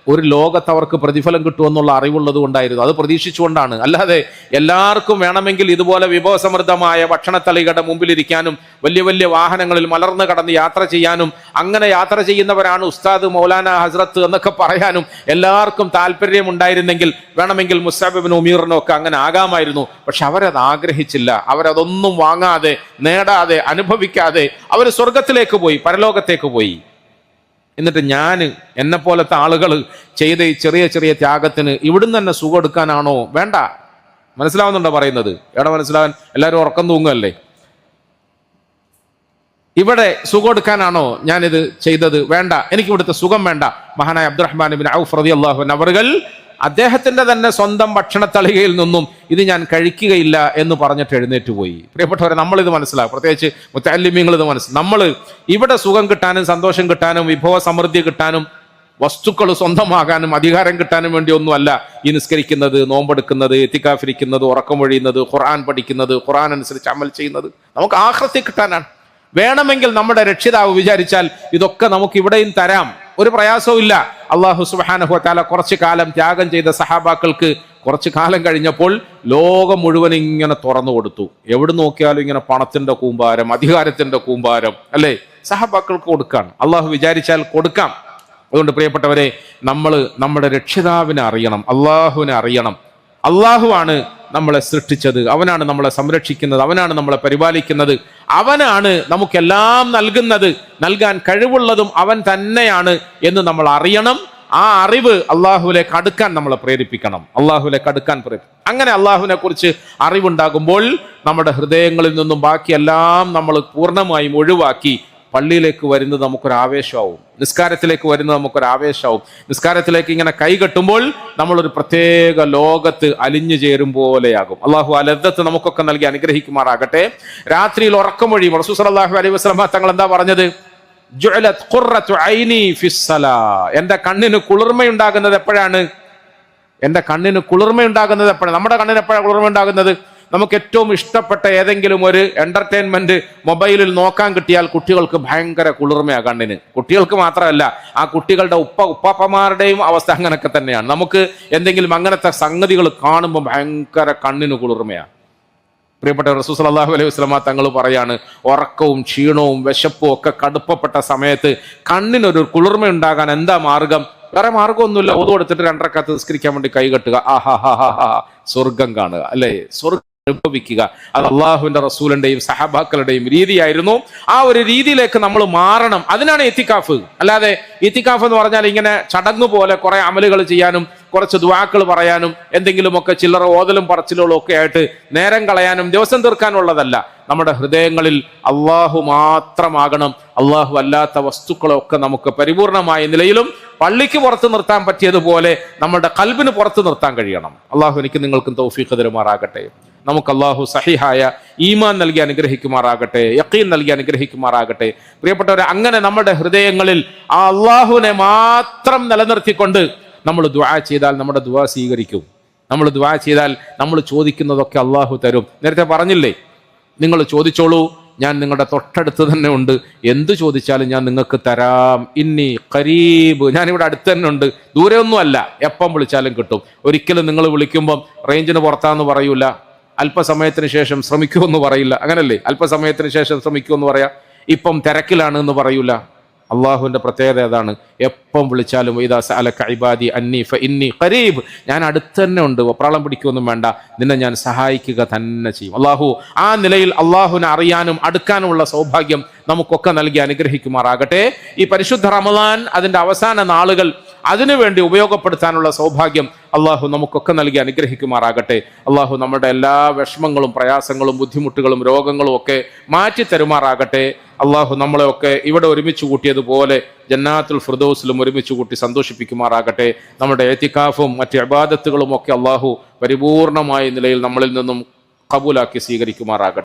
ഒരു ലോകത്ത് അവർക്ക് പ്രതിഫലം കിട്ടുമെന്നുള്ള അറിവുള്ളത് കൊണ്ടായിരുന്നു. അത് പ്രതീക്ഷിച്ചുകൊണ്ടാണ്. അല്ലാതെ എല്ലാവർക്കും വേണമെങ്കിൽ ഇതുപോലെ വിഭവസമൃദ്ധമായ ഭക്ഷണത്തളികയുടെ മുമ്പിലിരിക്കാനും വലിയ വലിയ വാഹനങ്ങളിൽ മലർന്നു കടന്ന് യാത്ര ചെയ്യാനും, അങ്ങനെ യാത്ര ചെയ്യുന്നവരാണ് ഉസ്താദ്, മൗലാന, ഹസ്രത്ത് എന്നൊക്കെ പറയാനും എല്ലാവർക്കും താല്പര്യമുണ്ടായിരുന്നെങ്കിൽ വേണമെങ്കിൽ മുസ്അബ് ഇബ്നു ഉമൈറിനോ ഒക്കെ അങ്ങനെ ആകാമായിരുന്നു. പക്ഷെ അവരത് ആഗ്രഹിച്ചില്ല. അവരതൊന്നും വാങ്ങാതെ, നേടാതെ, അനുഭവിക്കാതെ അവർ സ്വർഗത്തിലേക്ക് പോയി, പരലോകത്തേക്ക് പോയി. എന്നിട്ട് എന്നെ പോലത്തെ ആളുകൾ ചെയ്ത ഈ ചെറിയ ചെറിയ ത്യാഗത്തിന് ഇവിടുന്ന് തന്നെ സുഖം എടുക്കാനാണോ? വേണ്ട. മനസ്സിലാവുന്നുണ്ടോ പറയുന്നത്? എവിടെ മനസ്സിലാവാൻ? എല്ലാവരും ഉറക്കം തൂങ്ങല്ലേ? ഇവിടെ സുഖം എടുക്കാനാണോ ഞാനിത് ചെയ്തത്? വേണ്ട, എനിക്ക് ഇവിടുത്തെ സുഖം വേണ്ട. മഹാനായ അബ്ദുറഹ്മാൻ ബിൻ ഔഫ് റളിയല്ലാഹു അൻഹു അവர்கள் അദ്ദേഹത്തിന്റെ തന്നെ സ്വന്തം ഭക്ഷണത്തളികയിൽ നിന്നും ഇത് ഞാൻ കഴിക്കുകയില്ല എന്ന് പറഞ്ഞിട്ട് എഴുന്നേറ്റ് പോയി. പ്രിയപ്പെട്ടവരെ, നമ്മളിത് മനസ്സിലാക്കും. പ്രത്യേകിച്ച് മുത്തഅല്ലിമീങ്ങൾ ഇത് മനസ്സിലാക്കും. നമ്മൾ ഇവിടെ സുഖം കിട്ടാനും സന്തോഷം കിട്ടാനും വിഭവ സമൃദ്ധി കിട്ടാനും വസ്തുക്കൾ സ്വന്തമാകാനും അധികാരം കിട്ടാനും വേണ്ടി ഒന്നുമല്ല ഈ നിസ്കരിക്കുന്നത്, നോമ്പെടുക്കുന്നത്, ഇത്തികാഫിരിക്കുന്നത്, ഉറക്കമൊഴിയുന്നത്, ഖുർആൻ പഠിക്കുന്നത്, ഖുർആൻ അനുസരിച്ച് അമൽ ചെയ്യുന്നത്. നമുക്ക് ആഖിറത്തിൽ കിട്ടാനാണ്. വേണമെങ്കിൽ നമ്മുടെ രക്ഷിതാവ് വിചാരിച്ചാൽ ഇതൊക്കെ നമുക്ക് ഇവിടെയും തരാം, ഒരു പ്രയാസവും ഇല്ല. അല്ലാഹു സുബ്ഹാനഹു വ തആല കുറച്ചു കാലം ത്യാഗം ചെയ്ത സഹാബാക്കൾക്ക് കുറച്ചു കാലം കഴിഞ്ഞപ്പോൾ ലോകം മുഴുവൻ ഇങ്ങനെ തുറന്നു കൊടുത്തു. എവിടെ നോക്കിയാലും ഇങ്ങനെ പണത്തിന്റെ കൂമ്പാരം, അധികാരത്തിന്റെ കൂമ്പാരം, അല്ലേ? സഹാബാക്കൾക്ക് കൊടുക്കാൻ അള്ളാഹു വിചാരിച്ചാൽ കൊടുക്കാം. അതുകൊണ്ട് പ്രിയപ്പെട്ടവരെ, നമ്മൾ നമ്മുടെ രക്ഷിതാവിനെ അറിയണം, അള്ളാഹുവിനെ അറിയണം. അള്ളാഹുവാണ് നമ്മളെ സൃഷ്ടിച്ചത്, അവനാണ് നമ്മളെ സംരക്ഷിക്കുന്നത്, അവനാണ് നമ്മളെ പരിപാലിക്കുന്നത്, അവനാണ് നമുക്കെല്ലാം നൽകുന്നത്, നൽകാൻ കഴിവുള്ളതും അവൻ തന്നെയാണ് എന്ന് നമ്മൾ അറിയണം. ആ അറിവ് അള്ളാഹുവിലേക്ക് അടുക്കാൻ നമ്മളെ പ്രേരിപ്പിക്കണം. അങ്ങനെ അള്ളാഹുവിനെ കുറിച്ച് അറിവുണ്ടാകുമ്പോൾ നമ്മുടെ ഹൃദയങ്ങളിൽ നിന്നും ബാക്കിയെല്ലാം നമ്മൾ പൂർണ്ണമായും ഒഴിവാക്കി പള്ളിയിലേക്ക് വരുന്നത് നമുക്കൊരു ആവേശമാവും, നിസ്കാരത്തിലേക്ക് വരുന്നത് നമുക്കൊരു ആവേശമാവും. നിസ്കാരത്തിലേക്ക് ഇങ്ങനെ കൈകെട്ടുമ്പോൾ നമ്മളൊരു പ്രത്യേക ലോകത്ത് അലിഞ്ഞു ചേരും പോലെയാകും. അള്ളാഹു ആ ലദ്ദത്ത് നമുക്കൊക്കെ നൽകി അനുഗ്രഹിക്കുമാറാകട്ടെ. രാത്രിയിൽ ഉറക്കമൊഴിയും റസൂൽ സല്ലല്ലാഹു അലൈഹി വസല്ലം തങ്ങൾ എന്താ പറഞ്ഞത്? ജുഅലത് ഖുർറത്തു ഐനി ഫിസ്സലാ. എന്റെ കണ്ണിന് കുളിർമയുണ്ടാകുന്നത് എപ്പോഴാണ്? നമ്മുടെ കണ്ണിന് എപ്പോഴാണ് കുളിർമ ഉണ്ടാകുന്നത്? നമുക്ക് ഏറ്റവും ഇഷ്ടപ്പെട്ട ഏതെങ്കിലും ഒരു എന്റർടൈൻമെന്റ് മൊബൈലിൽ നോക്കാൻ കിട്ടിയാൽ കുട്ടികൾക്ക് ഭയങ്കര കുളിർമയാ കണ്ണിന്. കുട്ടികൾക്ക് മാത്രമല്ല, ആ കുട്ടികളുടെ ഉപ്പാപ്പമാരുടെയും അവസ്ഥ അങ്ങനെയൊക്കെ തന്നെയാണ്. നമുക്ക് എന്തെങ്കിലും അങ്ങനത്തെ സംഗതികൾ കാണുമ്പോൾ ഭയങ്കര കണ്ണിന് കുളിർമയാണ്. പ്രിയപ്പെട്ട റസൂൽ സല്ലല്ലാഹു അലൈഹി വസല്ലം തങ്ങൾ പറയാണ്, ഉറക്കവും ക്ഷീണവും വിശപ്പും ഒക്കെ കടുപ്പപ്പെട്ട സമയത്ത് കണ്ണിനൊരു കുളിർമ ഉണ്ടാകാൻ എന്താ മാർഗം? വേറെ മാർഗമൊന്നുമില്ല. ഒതു കൊടുത്തിട്ട് 2 റക്അത്ത് നിസ്കരിക്കാൻ വേണ്ടി കൈ കെട്ടുക, സ്വർഗം കാണുക, അല്ലേ? സ്വർഗം അനുഭവിക്കുക. അത് അള്ളാഹുവിന്റെ റസൂലിന്റെയും സഹാബാക്കളുടെയും രീതിയായിരുന്നു. ആ ഒരു രീതിയിലേക്ക് നമ്മൾ മാറണം. അതിനാണ് ഇത്തിക്കാഫ്. അല്ലാതെ ഇത്തിക്കാഫ് എന്ന് പറഞ്ഞാൽ ഇങ്ങനെ ചടങ്ങ് പോലെ കുറെ അമലുകൾ ചെയ്യാനും കുറച്ച് ദുആക്കൾ പറയാനും എന്തെങ്കിലുമൊക്കെ ചില്ലറ ഓതലും പറച്ചിലുകളും ഒക്കെ ആയിട്ട് നേരം കളയാനും ദിവസം തീർക്കാനുള്ളതല്ല. നമ്മുടെ ഹൃദയങ്ങളിൽ അള്ളാഹു മാത്രമാകണം. അള്ളാഹു അല്ലാത്ത വസ്തുക്കളൊക്കെ നമുക്ക് പരിപൂർണമായ നിലയിലും പള്ളിക്ക് പുറത്ത് നിർത്താൻ പറ്റിയതുപോലെ നമ്മുടെ ഖൽബിന് പുറത്ത് നിർത്താൻ കഴിയണം. അള്ളാഹു എനിക്ക് നിങ്ങൾക്കും തൗഫീഖ് തരുമാറാകട്ടെ. നമുക്ക് അള്ളാഹു സഹിഹായ ഈമാൻ നൽകി അനുഗ്രഹിക്കുമാറാകട്ടെ, യഖീൻ നൽകി അനുഗ്രഹിക്കുമാറാകട്ടെ. പ്രിയപ്പെട്ടവരെ, അങ്ങനെ നമ്മുടെ ഹൃദയങ്ങളിൽ ആ അള്ളാഹുവിനെ മാത്രം നിലനിർത്തിക്കൊണ്ട് നമ്മൾ ദുആ ചെയ്താൽ നമ്മുടെ ദുആ സ്വീകരിക്കും. നമ്മൾ ദുആ ചെയ്താൽ നമ്മൾ ചോദിക്കുന്നതൊക്കെ അള്ളാഹു തരും. നേരത്തെ പറഞ്ഞില്ലേ, നിങ്ങൾ ചോദിച്ചോളൂ, ഞാൻ നിങ്ങളുടെ തൊട്ടടുത്ത് തന്നെ ഉണ്ട്, എന്ത് ചോദിച്ചാലും ഞാൻ നിങ്ങൾക്ക് തരാം. ഇന്നി ഖരീബ്, ഞാനിവിടെ അടുത്ത് തന്നെ ഉണ്ട്, ദൂരെ ഒന്നും അല്ല, എപ്പം വിളിച്ചാലും കിട്ടും. ഒരിക്കലും നിങ്ങൾ വിളിക്കുമ്പം റേഞ്ചിന് പുറത്താന്ന് പറയൂല, അല്പസമയത്തിന് ശേഷം ശ്രമിക്കുമെന്ന് പറയില്ല, അങ്ങനല്ലേ? അല്പസമയത്തിന് ശേഷം ശ്രമിക്കുമെന്ന് പറയാം. ഇപ്പം തിരക്കിലാണ് എന്ന് പറയൂല, അള്ളാഹുവിൻ്റെ പ്രത്യേകത ഏതാണ്? എപ്പം വിളിച്ചാലും ഇദാ സഅലക ഇബാദി അന്നി ഫഇന്നി ഖരീബ്, ഞാൻ അടുത്ത് തന്നെ ഉണ്ട്, വെപ്രാളം പിടിക്കുകയൊന്നും വേണ്ട, നിന്നെ ഞാൻ സഹായിക്കുക തന്നെ ചെയ്യും. അള്ളാഹു ആ നിലയിൽ അള്ളാഹുവിനെ അറിയാനും അടുക്കാനുമുള്ള സൗഭാഗ്യം നമുക്കൊക്കെ നൽകി അനുഗ്രഹിക്കുമാറാകട്ടെ. ഈ പരിശുദ്ധ റമദാൻ അതിൻ്റെ അവസാന നാളുകൾ അതിനുവേണ്ടി ഉപയോഗപ്പെടുത്താനുള്ള സൗഭാഗ്യം അള്ളാഹു നമുക്കൊക്കെ നൽകി അനുഗ്രഹിക്കുമാറാകട്ടെ. അള്ളാഹു നമ്മുടെ എല്ലാ വിഷമങ്ങളും പ്രയാസങ്ങളും ബുദ്ധിമുട്ടുകളും രോഗങ്ങളും ഒക്കെ മാറ്റി തരുമാറാകട്ടെ. അള്ളാഹു നമ്മളെയൊക്കെ ഇവിടെ ഒരുമിച്ച് കൂട്ടിയതുപോലെ ജന്നാത്തുൽ ഫിർദൗസിലും ഒരുമിച്ച് കൂട്ടി സന്തോഷിപ്പിക്കുമാറാകട്ടെ. നമ്മുടെ ഇഅ്തികാഫും മറ്റ് ഇബാദത്തുകളും ഒക്കെ അള്ളാഹു പരിപൂർണമായ നിലയിൽ നമ്മളിൽ നിന്നും ഖബൂലാക്കി സ്വീകരിക്കുമാറാകട്ടെ.